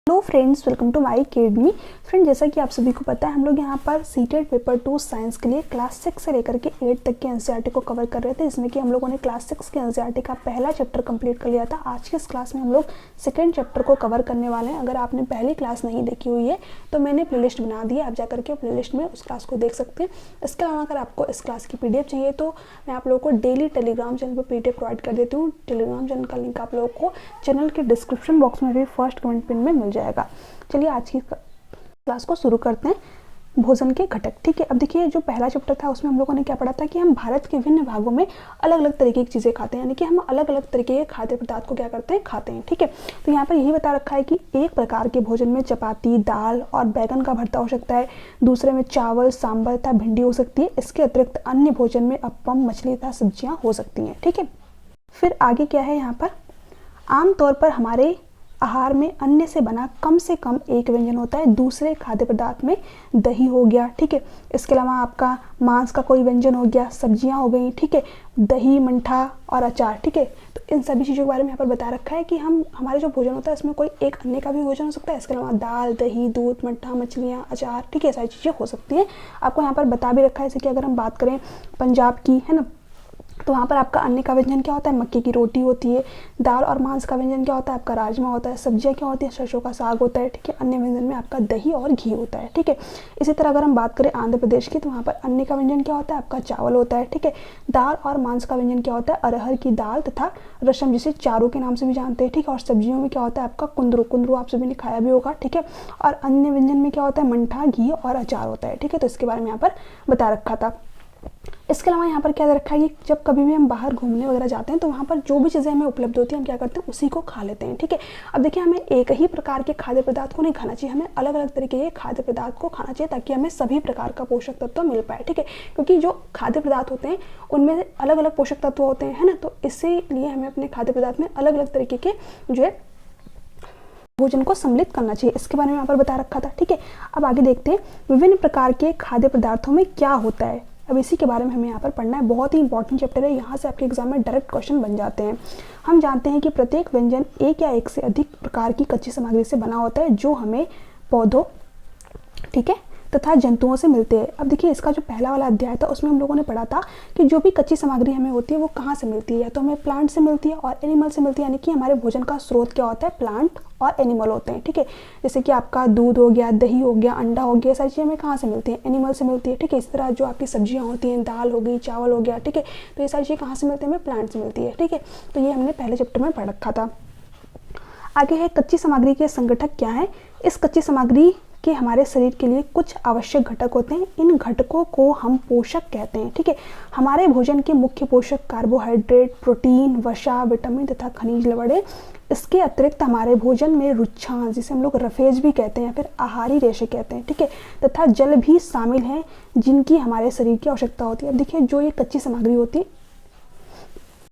Hello friends, welcome to my academy. Friend, जैसा कि आप सभी को पता है, हम लोग यहाँ पर सीटेट पेपर 2 साइंस के लिए क्लास 6 से लेकर के 8 तक के एनसीईआरटी को कवर कर रहे थे, जिसमें कि हम लोगों ने क्लास 6 के एनसीईआरटी का पहला चैप्टर कंप्लीट कर लिया था। आज के इस क्लास में हम लोग सेकेंड चैप्टर को कवर करने वाले हैं। अगर आपने पहली क्लास नहीं देखी हुई है तो मैंने प्लेलिस्ट बना दी है, आप जाकर के प्लेलिस्ट में उस क्लास को देख सकते हैं। इसके अलावा अगर आपको इस क्लास की PDF चाहिए तो मैं आप लोगों को डेली टेलीग्राम चैनल पर PDF प्रोवाइड कर देती हूँ। टेलीग्राम चैनल का लिंक आप लोगों को चैनल के डिस्क्रिप्शन बॉक्स में भी फर्स्ट कमेंट पिन में मिल जाएगा। चलिए आज की क्लास को शुरू करते हैं। भोजन के घटक, ठीक है। अब देखिए, जो पहला चैप्टर था उसमें हम लोगों ने क्या पढ़ा था कि हम भारत के विभिन्न भागों में अलग अलग तरीके की चीज़ें खाते हैं, यानी कि हम अलग अलग तरीके के खाद्य पदार्थ को क्या करते हैं, खाते हैं, ठीक है। तो यहाँ पर यही बता रखा है कि एक प्रकार के भोजन में चपाती, दाल और बैगन का भरता हो सकता है, दूसरे में चावल, सांभर तथा भिंडी हो सकती है। इसके अतिरिक्त अन्य भोजन में अप्पम, मछली तथा सब्जियाँ हो सकती हैं, ठीक है। फिर आगे क्या है यहाँ पर, आमतौर पर हमारे आहार में अन्न से बना कम से कम एक व्यंजन होता है। दूसरे खाद्य पदार्थ में दही हो गया, ठीक है। इसके अलावा आपका मांस का कोई व्यंजन हो गया, सब्जियां हो गई, ठीक है, दही, मट्ठा और अचार, ठीक है। तो इन सभी चीज़ों के बारे में यहाँ पर बता रखा है कि हमारे जो भोजन होता है इसमें कोई एक अन्य का भी भोजन हो सकता है। इसके अलावा दाल, दही, दूध, मट्ठा, मछलियाँ, अचार, ठीक है, सारी चीज़ें हो सकती हैं। आपको यहाँ पर बता भी रखा है, जैसे कि अगर हम बात करें पंजाब की, है ना, तो वहाँ पर आपका अन्य का व्यंजन क्या होता है, मक्के की रोटी होती है। दाल और मांस का व्यंजन क्या होता है, आपका राजमा होता है। सब्जियाँ क्या होती है, सरसों का साग होता है, ठीक है। अन्य व्यंजन में आपका दही और घी होता है, ठीक है। इसी तरह अगर हम बात करें आंध्र प्रदेश की, तो वहाँ पर अन्य का व्यंजन क्या होता है, आपका चावल होता है, ठीक है। दाल और मांस का व्यंजन क्या होता है, अरहर की दाल तथा रसम, जिसे चारों के नाम से भी जानते हैं, ठीक है। और सब्जियों में क्या होता है आपका कुंदरू आप सभी ने खाया भी होगा, ठीक है। और अन्य व्यंजन में क्या होता है, मट्ठा, घी और अचार होता है, ठीक है। तो इसके बारे में यहाँ पर बता रखा था। इसके अलावा यहाँ पर क्या रखा है कि जब कभी भी हम बाहर घूमने वगैरह जाते हैं तो वहाँ पर जो भी चीज़ें हमें उपलब्ध होती हैं हम क्या करते हैं, उसी को खा लेते हैं, ठीक है। अब देखिए, हमें एक ही प्रकार के खाद्य पदार्थ को नहीं खाना चाहिए, हमें अलग अलग तरीके के खाद्य पदार्थ को खाना चाहिए ताकि हमें सभी प्रकार का पोषक तत्व मिल पाए, ठीक है। क्योंकि जो खाद्य पदार्थ होते हैं उनमें अलग अलग पोषक तत्व होते हैं, है ना। तो इसीलिए हमें अपने खाद्य पदार्थ में अलग अलग तरीके के जो है भोजन को सम्मिलित करना चाहिए। इसके बारे में यहाँ पर बता रखा था, ठीक है। अब आगे देखते हैं विभिन्न प्रकार के खाद्य पदार्थों में क्या होता है। अब इसी के बारे में हमें यहाँ पर पढ़ना है। बहुत ही इंपॉर्टेंट चैप्टर है, यहाँ से आपके एग्जाम में डायरेक्ट क्वेश्चन बन जाते हैं। हम जानते हैं कि प्रत्येक व्यंजन एक या एक से अधिक प्रकार की कच्ची सामग्री से बना होता है, जो हमें पौधों, ठीक है, तथा जंतुओं से मिलते हैं। अब देखिए, इसका जो पहला वाला अध्याय था उसमें हम लोगों ने पढ़ा था कि जो भी कच्ची सामग्री हमें होती है वो कहाँ से मिलती है, या तो हमें प्लांट से मिलती है और एनिमल से मिलती है, यानी कि हमारे भोजन का स्रोत क्या होता है, प्लांट और एनिमल होते हैं, ठीक है। जैसे कि आपका दूध हो गया, दही हो गया, अंडा हो गया, सारी चीज़ें हमें कहाँ से मिलती हैं, एनिमल से मिलती है, ठीक है। इस तरह जो आपकी सब्जियाँ होती हैं, दाल हो गई, चावल हो गया, ठीक है, तो ये सारी चीज़ें कहाँ से मिलती है, हमें प्लांट से मिलती है, ठीक है। तो ये हमने पहले चैप्टर में पढ़ रखा था। आगे है कच्ची सामग्री के संगठक क्या है। इस कच्ची सामग्री के हमारे शरीर के लिए कुछ आवश्यक घटक होते हैं, इन घटकों को हम पोषक कहते हैं, ठीक है। हमारे भोजन के मुख्य पोषक कार्बोहाइड्रेट, प्रोटीन, वसा, विटामिन तथा खनिज लवण। इसके अतिरिक्त हमारे भोजन में रुक्षांश, जिसे हम लोग रफेज भी कहते हैं, फिर आहारी रेशे कहते हैं, ठीक है, तथा जल भी शामिल हैं, जिनकी हमारे शरीर की आवश्यकता होती है। अब देखिए, जो ये कच्ची सामग्री होती है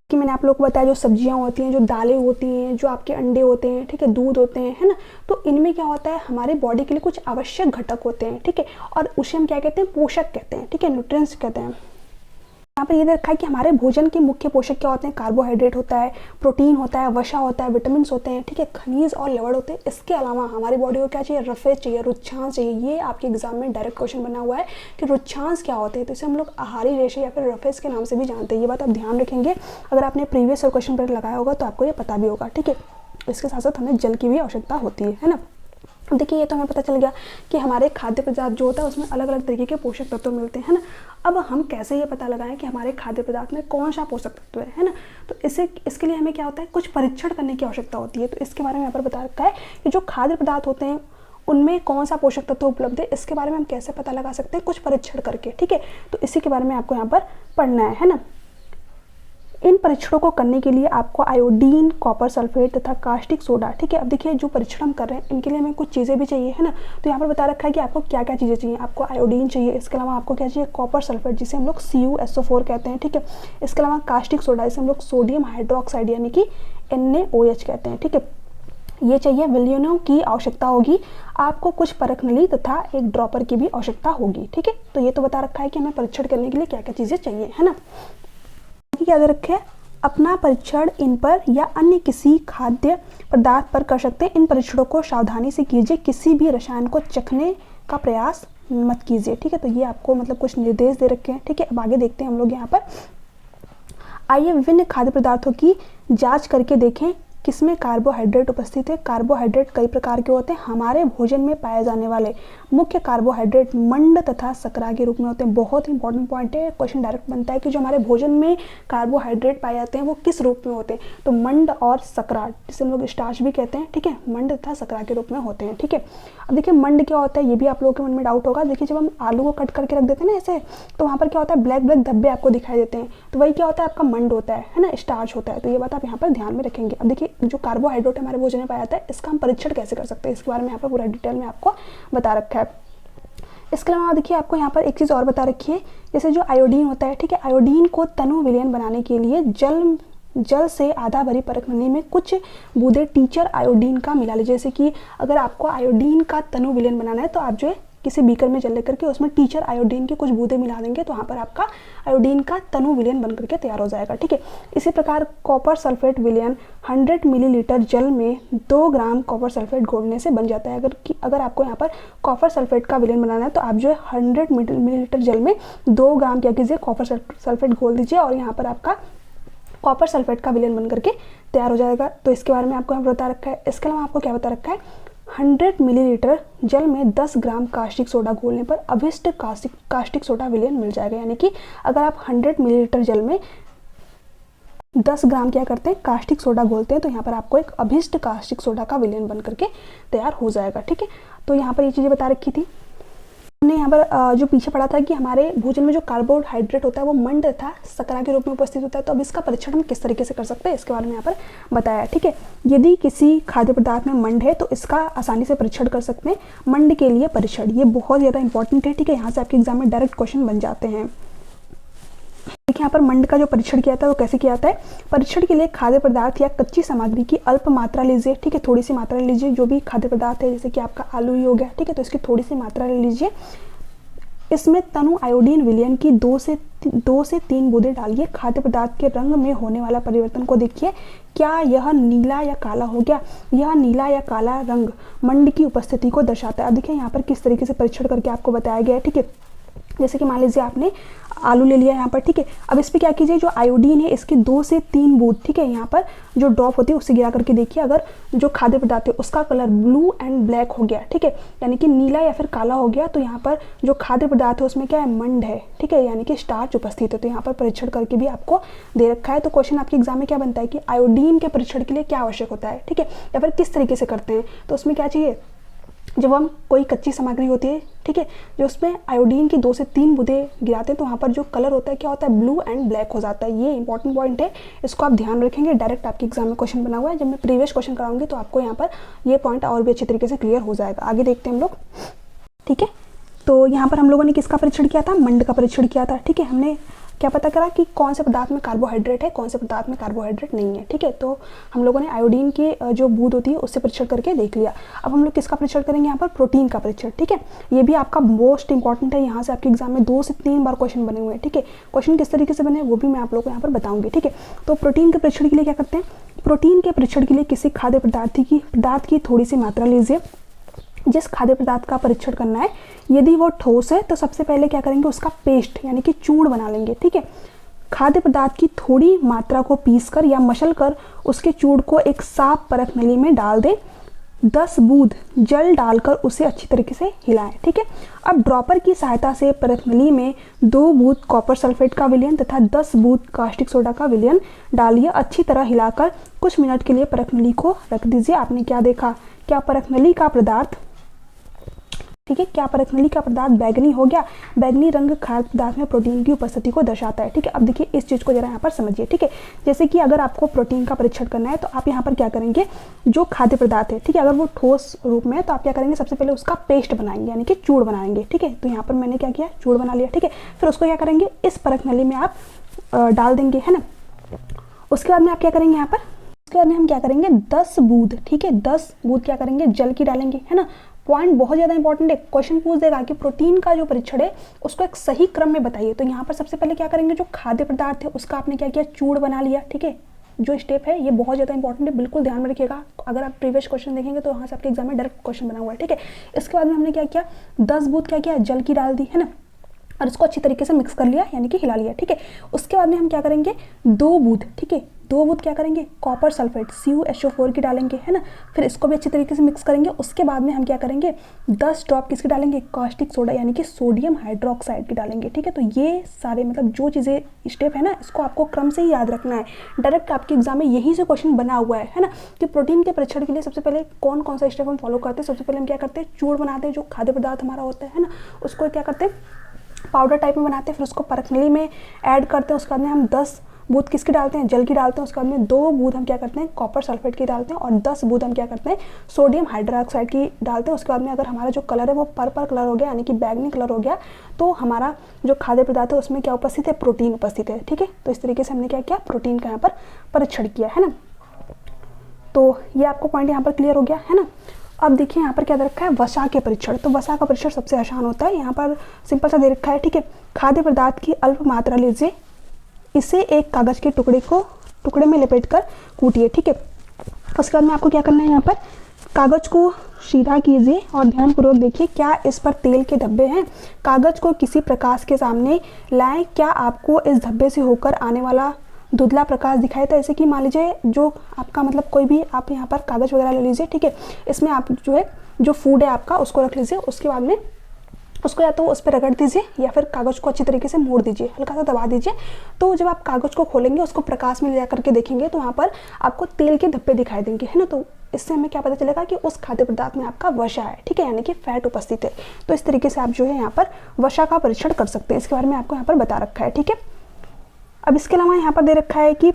कि मैंने आप लोग को बताया, जो सब्जियां होती हैं, जो दालें होती हैं, जो आपके अंडे होते हैं, ठीक है, दूध होते हैं, है ना, तो इनमें क्या होता है, हमारे बॉडी के लिए कुछ आवश्यक घटक होते हैं, ठीक है। और उसे हम क्या कहते हैं, पोषक कहते हैं, ठीक है, न्यूट्रिएंट्स कहते हैं। यहाँ पर ये रखा है कि हमारे भोजन के मुख्य पोषक क्या होते हैं, कार्बोहाइड्रेट होता है, प्रोटीन होता है, वसा होता है, विटामिन होते हैं, ठीक है, खनिज और लवण होते हैं। इसके अलावा हमारी बॉडी को क्या चाहिए, रफेज चाहिए, रुक्षांश चाहिए। ये आपके एग्जाम में डायरेक्ट क्वेश्चन बना हुआ है कि रुक्षांश क्या होते हैं, तो इसे हम लोग आहारी रेशे या फिर रफेज के नाम से भी जानते हैं। ये बात आप ध्यान रखेंगे, अगर आपने प्रीवियस क्वेश्चन पर लगाया होगा तो आपको ये पता भी होगा, ठीक है। इसके साथ साथ हमें जल की भी आवश्यकता होती है ना। देखिए, ये तो हमें पता चल गया कि हमारे खाद्य पदार्थ जो होता है उसमें अलग अलग तरीके के पोषक तत्व मिलते हैं, है ना। अब हम कैसे ये पता लगाएं कि हमारे खाद्य पदार्थ में कौन सा पोषक तत्व है ना। तो इसके लिए हमें क्या होता है, कुछ परीक्षण करने की आवश्यकता होती है। तो इसके बारे में यहाँ पर बता रखा है कि जो खाद्य पदार्थ होते हैं उनमें कौन सा पोषक तत्व उपलब्ध है, इसके बारे में हम कैसे पता लगा सकते हैं, कुछ परीक्षण करके, ठीक है। तो इसी के बारे में आपको यहाँ पर पढ़ना है ना। इन परीक्षणों को करने के लिए आपको आयोडीन, कॉपर सल्फेट तथा कास्टिक सोडा, ठीक है। अब देखिए, जो परीक्षण हम कर रहे हैं इनके लिए हमें कुछ चीज़ें भी चाहिए, है ना। तो यहाँ पर बता रखा है कि आपको क्या क्या चीज़ें चाहिए। आपको आयोडीन चाहिए, इसके अलावा आपको क्या चाहिए, कॉपर सल्फेट, जिसे हम लोग CuSO4 कहते हैं, ठीक है। इसके अलावा कास्टिक सोडा, जिसे हम लोग सोडियम हाइड्रोक्साइड यानी कि NaOH कहते हैं, ठीक है, ये चाहिए। विलयनों की आवश्यकता होगी, आपको कुछ परख नली तथा एक ड्रॉपर की भी आवश्यकता होगी, ठीक है। तो ये तो बता रखा है कि हमें परीक्षण करने के लिए क्या क्या चीज़ें चाहिए, है ना। क्या दे रखे हैं, अपना परीक्षण इन पर या अन्य किसी खाद्य पदार्थ पर कर सकते हैं। इन परीक्षणों को सावधानी से कीजिए, किसी भी रसायन को चखने का प्रयास मत कीजिए। ठीक है, तो ये आपको मतलब कुछ निर्देश दे रखे हैं। ठीक है, अब आगे देखते हैं हम लोग यहाँ पर। आइए विभिन्न खाद्य पदार्थों की जांच करके देखें किसमें कार्बोहाइड्रेट उपस्थित है। कार्बोहाइड्रेट कई प्रकार के होते हैं। हमारे भोजन में पाए जाने वाले मुख्य कार्बोहाइड्रेट मंड तथा शकरा के रूप में होते हैं। बहुत ही इंपॉर्टेंट पॉइंट है, क्वेश्चन डायरेक्ट बनता है कि जो हमारे भोजन में कार्बोहाइड्रेट पाए जाते हैं वो किस रूप में होते हैं। तो मंड और शकरा, जिसे हम लोग स्टार्च भी कहते हैं, ठीक है, मंड तथा शकरा के रूप में होते हैं। ठीक है, अब देखिए मंड क्या होता है, ये भी आप लोगों के मन में डाउट होगा। देखिए जब हम आलू को कट करके रख देते हैं ना ऐसे, तो वहाँ पर क्या होता है, ब्लैक ब्लैक धब्बे आपको दिखाई देते हैं, तो वही क्या होता है, आपका मंड होता है ना, स्टार्च होता है। तो ये बात आप यहाँ पर ध्यान में रखेंगे। अब देखिए जो कार्बोहाइड्रेट हमारे भोजन में पाया जाता है, इसका हम परीक्षण कैसे कर सकते हैं, इसके बारे में यहाँ पर पूरा डिटेल में आपको बता रखा है। इसके अलावा देखिए आपको यहाँ पर एक चीज़ और बता रखी है, जैसे जो आयोडीन होता है, ठीक है, आयोडीन को तनु विलयन बनाने के लिए जल से आधा भरी परख नली में कुछ बूंदे टीचर आयोडीन का मिला लीजिए। जैसे कि अगर आपको आयोडीन का तनु विलयन बनाना है तो आप जो है किसी बीकर में जल लेकर के उसमें टीचर आयोडीन के कुछ बूंदे मिला देंगे, तो वहाँ पर आपका आयोडीन का तनु विलयन बन करके तैयार हो जाएगा। ठीक है, इसी प्रकार कॉपर सल्फेट विलयन 100 मिलीलीटर जल में 2 ग्राम कॉपर सल्फेट घोलने से बन जाता है। अगर आपको यहाँ पर कॉपर सल्फेट का विलयन बनाना है तो आप जो है 100 मिलीलीटर जल में 2 ग्राम क्या कीजिए, कॉपर सल्फेट घोल दीजिए और यहाँ पर आपका कॉपर सल्फेट का विलयन बन करके तैयार हो जाएगा। तो इसके बारे में आपको यहाँ बता रखा है। इसके अलावा आपको क्या बता रखा है, 100 मिलीलीटर जल में 10 ग्राम कास्टिक सोडा घोलने पर अभिष्ट कास्टिक सोडा विलयन मिल जाएगा। यानी कि अगर आप 100 मिलीलीटर जल में 10 ग्राम क्या करते हैं, कास्टिक सोडा घोलते हैं, तो यहाँ पर आपको एक अभिष्ट कास्टिक सोडा का विलयन बन करके तैयार हो जाएगा। ठीक है, तो यहाँ पर ये चीज़ें बता रखी थी। हमने यहाँ पर जो पीछे पढ़ा था कि हमारे भोजन में जो कार्बोहाइड्रेट होता है वो मंड तथा शकरा के रूप में उपस्थित होता है। तो अब इसका परीक्षण हम किस तरीके से कर सकते हैं, इसके बारे में यहाँ पर बताया। ठीक है, यदि किसी खाद्य पदार्थ में मंड है तो इसका आसानी से परीक्षण कर सकते हैं। मंड के लिए परीक्षण ये बहुत ज़्यादा इंपॉर्टेंट है। ठीक है, यहाँ से आपके एग्जाम में डायरेक्ट क्वेश्चन बन जाते हैं। देखिए यहाँ पर मंड का जो परीक्षण किया था वो कैसे किया जाता है। परीक्षण के लिए खाद्य पदार्थ या कच्ची सामग्री की अल्प मात्रा लीजिए। ठीक है, थोड़ी सी मात्रा लीजिए। जो भी खाद्य पदार्थ है जैसे कि आपका आलू ही हो गया, ठीक है, तो इसकी थोड़ी सी मात्रा ले लीजिए। इसमें तनु आयोडीन विलयन की 2 से 3 बूंदें डालिए। खाद्य पदार्थ के रंग में होने वाला परिवर्तन को देखिए, क्या यह नीला या काला हो गया। यह नीला या काला रंग मंड की उपस्थिति को दर्शाता है। अब देखिए यहाँ पर किस तरीके से परीक्षण करके आपको बताया गया है। ठीक है, जैसे कि मान लीजिए आपने आलू ले लिया यहाँ पर, ठीक है, अब इस पर क्या कीजिए, जो आयोडीन है इसके 2 से 3 बूंद, ठीक है, यहाँ पर जो ड्रॉप होती है उससे गिरा करके देखिए। अगर जो खाद्य पदार्थ है उसका कलर ब्लू एंड ब्लैक हो गया, ठीक है, यानी कि नीला या फिर काला हो गया, तो यहाँ पर जो खाद्य पदार्थ है उसमें क्या है, मंड है। ठीक है, यानी कि स्टार्च उपस्थित है। तो यहाँ पर परीक्षण करके भी आपको दे रखा है। तो क्वेश्चन आपके एग्जाम में क्या बनता है कि आयोडीन के परीक्षण के लिए क्या आवश्यक होता है, ठीक है, या फिर किस तरीके से करते हैं। तो उसमें क्या चाहिए, जब हम कोई कच्ची सामग्री होती है, ठीक है, जो उसमें आयोडीन की 2 से 3 बूंदें गिराते हैं तो वहाँ पर जो कलर होता है क्या होता है, ब्लू एंड ब्लैक हो जाता है। ये इंपॉर्टेंट पॉइंट है, इसको आप ध्यान रखेंगे। डायरेक्ट आपके एग्जाम में क्वेश्चन बना हुआ है। जब मैं प्रीवियस क्वेश्चन कराऊंगी तो आपको यहाँ पर ये पॉइंट और भी अच्छे तरीके से क्लियर हो जाएगा। आगे देखते हैं हम लोग। ठीक है, तो यहाँ पर हम लोगों ने किसका परीक्षण किया था, मंड का परीक्षण किया था। ठीक है, हमने क्या पता करा कि कौन से पदार्थ में कार्बोहाइड्रेट है, कौन से पदार्थ में कार्बोहाइड्रेट नहीं है। ठीक है, तो हम लोगों ने आयोडीन की जो बूंद होती है उससे परीक्षण करके देख लिया। अब हम लोग किसका परीक्षण करेंगे, यहाँ पर प्रोटीन का परीक्षण। ठीक है, ये भी आपका मोस्ट इंपॉर्टेंट है। यहाँ से आपके एग्जाम में 2 से 3 बार क्वेश्चन बने हुए हैं। ठीक है, क्वेश्चन किस तरीके से बने वो भी मैं आप लोग को यहाँ पर बताऊंगी। ठीक है, तो प्रोटीन के परीक्षण के लिए क्या करते हैं, प्रोटीन के परीक्षण के लिए किसी खाद्य पदार्थ की थोड़ी सी मात्रा लीजिए। जिस खाद्य पदार्थ का परीक्षण करना है, यदि वो ठोस है तो सबसे पहले क्या करेंगे, उसका पेस्ट यानी कि चूर्ण बना लेंगे। ठीक है, खाद्य पदार्थ की थोड़ी मात्रा को पीसकर या मसल कर उसके चूर्ण को एक साफ परख नली में डाल दें। 10 बूंद जल डालकर उसे अच्छी तरीके से हिलाएं। ठीक है, अब ड्रॉपर की सहायता से परख नली में 2 बूंद कॉपर सल्फेट का विलयन तथा 10 बूंद कास्टिक सोडा का विलयन डालिए। अच्छी तरह हिलाकर कुछ मिनट के लिए परख नली को रख दीजिए। आपने क्या देखा, क्या परख नली का पदार्थ, ठीक है, क्या परख नली का पदार्थ बैगनी हो गया। बैगनी रंग खाद्य पदार्थ में प्रोटीन की उपस्थिति को दर्शाता है। ठीक है, अब देखिए इस चीज़ को जरा यहाँ पर समझिए। ठीक है, जैसे कि अगर आपको प्रोटीन का परीक्षण करना है तो आप यहाँ पर क्या करेंगे, जो खाद्य पदार्थ है, ठीक है, अगर वो ठोस रूप में है तो आप क्या करेंगे, सबसे पहले उसका पेस्ट बनाएंगे यानी कि चूर्ण बनाएंगे। ठीक है, तो यहाँ पर मैंने क्या किया, चूर्ण बना लिया। ठीक है, फिर उसको क्या करेंगे, इस परख नली में आप डाल देंगे, है ना। उसके बाद में आप क्या करेंगे, यहाँ पर उसके बाद में हम क्या करेंगे 10 बूंद, ठीक है 10 बूंद क्या करेंगे जल की डालेंगे, है ना। पॉइंट बहुत ज़्यादा इंपॉर्टेंट है, क्वेश्चन पूछ देगा कि प्रोटीन का जो परीक्षण है उसको एक सही क्रम में बताइए। तो यहाँ पर सबसे पहले क्या करेंगे, जो खाद्य पदार्थ है उसका आपने क्या किया, चूर्ण बना लिया, ठीक है। जो स्टेप है ये बहुत ज़्यादा इंपॉर्टेंट है, बिल्कुल ध्यान में रखिएगा। अगर आप प्रीवियस क्वेश्चन देखेंगे तो वहाँ से आपके एग्जाम में डायरेक्ट क्वेश्चन बना हुआ है, ठीक है। इसके बाद में हमने क्या किया, 10 बूंद क्या किया, जल की डाल दी, है ना, और इसको अच्छी तरीके से मिक्स कर लिया, यानी कि हिला लिया, ठीक है। उसके बाद में हम क्या करेंगे 2 बूंद, ठीक है 2 बूंद क्या करेंगे, कॉपर सल्फेट CuSO4 की डालेंगे, है ना। फिर इसको भी अच्छी तरीके से मिक्स करेंगे। उसके बाद में हम क्या करेंगे 10 ड्रॉप किसकी डालेंगे, कास्टिक सोडा यानी कि सोडियम हाइड्रोक्साइड की डालेंगे, ठीक है। तो ये सारे मतलब जो चीज़ें स्टेप है ना, इसको आपको क्रम से ही याद रखना है। डायरेक्ट आपके एग्जाम में यही से क्वेश्चन बना हुआ है ना, कि प्रोटीन के परीक्षण के लिए सबसे पहले कौन कौन सा स्टेप हम फॉलो करते हैं। सबसे पहले हम क्या करते हैं, चूर्ण बनाते हैं, जो खाद्य पदार्थ हमारा होता है ना, उसको क्या करते हैं पाउडर टाइप में बनाते हैं, फिर उसको परखनली में ऐड करते हैं। उसके बाद में हम 10 बूंद किसकी डालते हैं, जल की डालते हैं। उसके बाद में 2 बूंद हम क्या करते हैं, कॉपर सल्फेट की डालते हैं, और 10 बूंद हम क्या करते हैं, सोडियम हाइड्रोक्साइड की डालते हैं। उसके बाद में अगर हमारा जो कलर है वो पर्पल कलर हो गया, यानी कि बैगनी कलर हो गया, तो हमारा जो खाद्य पदार्थ है उसमें क्या उपस्थित है, प्रोटीन उपस्थित है, ठीक है। तो इस तरीके से हमने क्या किया, प्रोटीन का यहाँ पर परीक्षण किया, है ना। तो ये आपको पॉइंट यहाँ पर क्लियर हो गया, है ना। अब देखिए यहाँ पर क्या दे रखा है, वसा के परीक्षण। तो वसा का परीक्षण सबसे आसान होता है, यहाँ पर सिंपल सा दे रखा है, ठीक है। खाद्य पदार्थ की अल्प मात्रा लीजिए, इसे एक कागज के टुकड़े में लपेटकर कूटिए, ठीक है। उसके बाद में आपको क्या करना है, यहाँ पर कागज को सीधा कीजिए और ध्यानपूर्वक देखिए क्या इस पर तेल के धब्बे हैं। कागज को किसी प्रकाश के सामने लाएं, क्या आपको इस धब्बे से होकर आने वाला धुंधला प्रकाश दिखाई देता है। ऐसे कि मान लीजिए जो आपका मतलब कोई भी आप यहाँ पर कागज वगैरह ले लीजिए, ठीक है। इसमें आप जो है जो फूड है आपका उसको रख लीजिए। उसके बाद में उसको या तो उस पर रगड़ दीजिए या फिर कागज़ को अच्छी तरीके से मोड़ दीजिए, हल्का सा दबा दीजिए। तो जब आप कागज़ को खोलेंगे, उसको प्रकाश में ले जा करके देखेंगे, तो वहाँ पर आपको तेल के धब्बे दिखाई देंगे, है ना। तो इससे हमें क्या पता चलेगा कि उस खाद्य पदार्थ में आपका वसा है, ठीक है, यानी कि फैट उपस्थित है। तो इस तरीके से आप जो है यहाँ पर वसा का परीक्षण कर सकते हैं। इसके बारे में आपको यहाँ पर बता रखा है, ठीक है। अब इसके अलावा यहाँ पर दे रखा है कि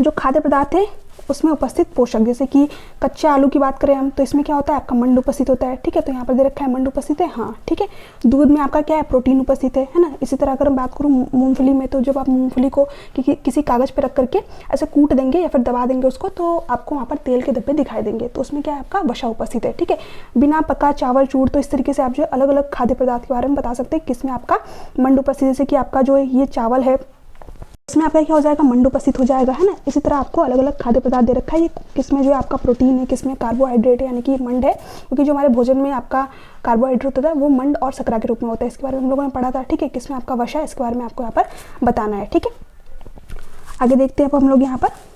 जो खाद्य पदार्थ है उसमें उपस्थित पोषक, जैसे कि कच्चे आलू की बात करें हम, तो इसमें क्या होता है आपका मंड उपस्थित होता है, ठीक है। तो यहाँ पर दे रखा है मंड उपस्थित है, हाँ ठीक है। दूध में आपका क्या है, प्रोटीन उपस्थित है ना। इसी तरह अगर मैं बात करूँ मूंगफली में, तो जब आप मूंगफली को किसी कागज़ पर रख करके ऐसे कूट देंगे या फिर दबा देंगे उसको, तो आपको वहाँ पर तेल के धब्बे दिखाई देंगे। तो उसमें क्या है आपका वसा उपस्थित है, ठीक है। बिना पका चावल चूर, तो इस तरीके से आप जो अलग अलग खाद्य पदार्थ के बारे में बता सकते हैं किसमें आपका मंड उपस्थित, जैसे कि आपका जो ये चावल है इसमें आपका क्या हो जाएगा, मंड उपस्थित हो जाएगा, है ना। इसी तरह आपको अलग अलग खाद्य पदार्थ दे रखा है, ये किसमें जो है आपका प्रोटीन है, किसमें कार्बोहाइड्रेट है, यानी कि मंड है, क्योंकि जो हमारे भोजन में आपका कार्बोहाइड्रेट होता है वो मंड और शर्करा के रूप में होता है। इसके बारे में हम लोगों ने पढ़ा था, ठीक है। किसमें आपका वसा है, इसके बारे में आपको यहाँ पर बताना है, ठीक है। आगे देखते हैं अब हम लोग यहाँ पर।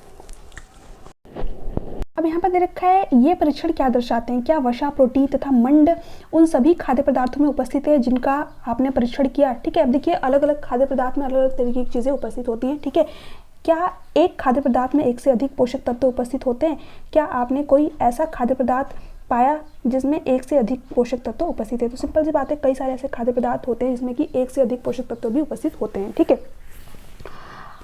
अब यहाँ पर दे रखा है ये परीक्षण क्या दर्शाते हैं, क्या वसा, प्रोटीन तथा मंड उन सभी खाद्य पदार्थों में उपस्थित है जिनका आपने परीक्षण किया, ठीक है। अब देखिए अलग अलग खाद्य पदार्थ में अलग अलग तरीके की चीज़ें उपस्थित होती हैं, ठीक है। क्या एक खाद्य पदार्थ में एक से अधिक पोषक तत्व उपस्थित होते हैं, क्या आपने कोई ऐसा खाद्य पदार्थ पाया जिसमें एक से अधिक पोषक तत्व उपस्थित है। तो सिंपल सी बात है, कई सारे ऐसे खाद्य पदार्थ होते हैं जिसमें कि एक से अधिक पोषक तत्व भी उपस्थित होते हैं, ठीक है।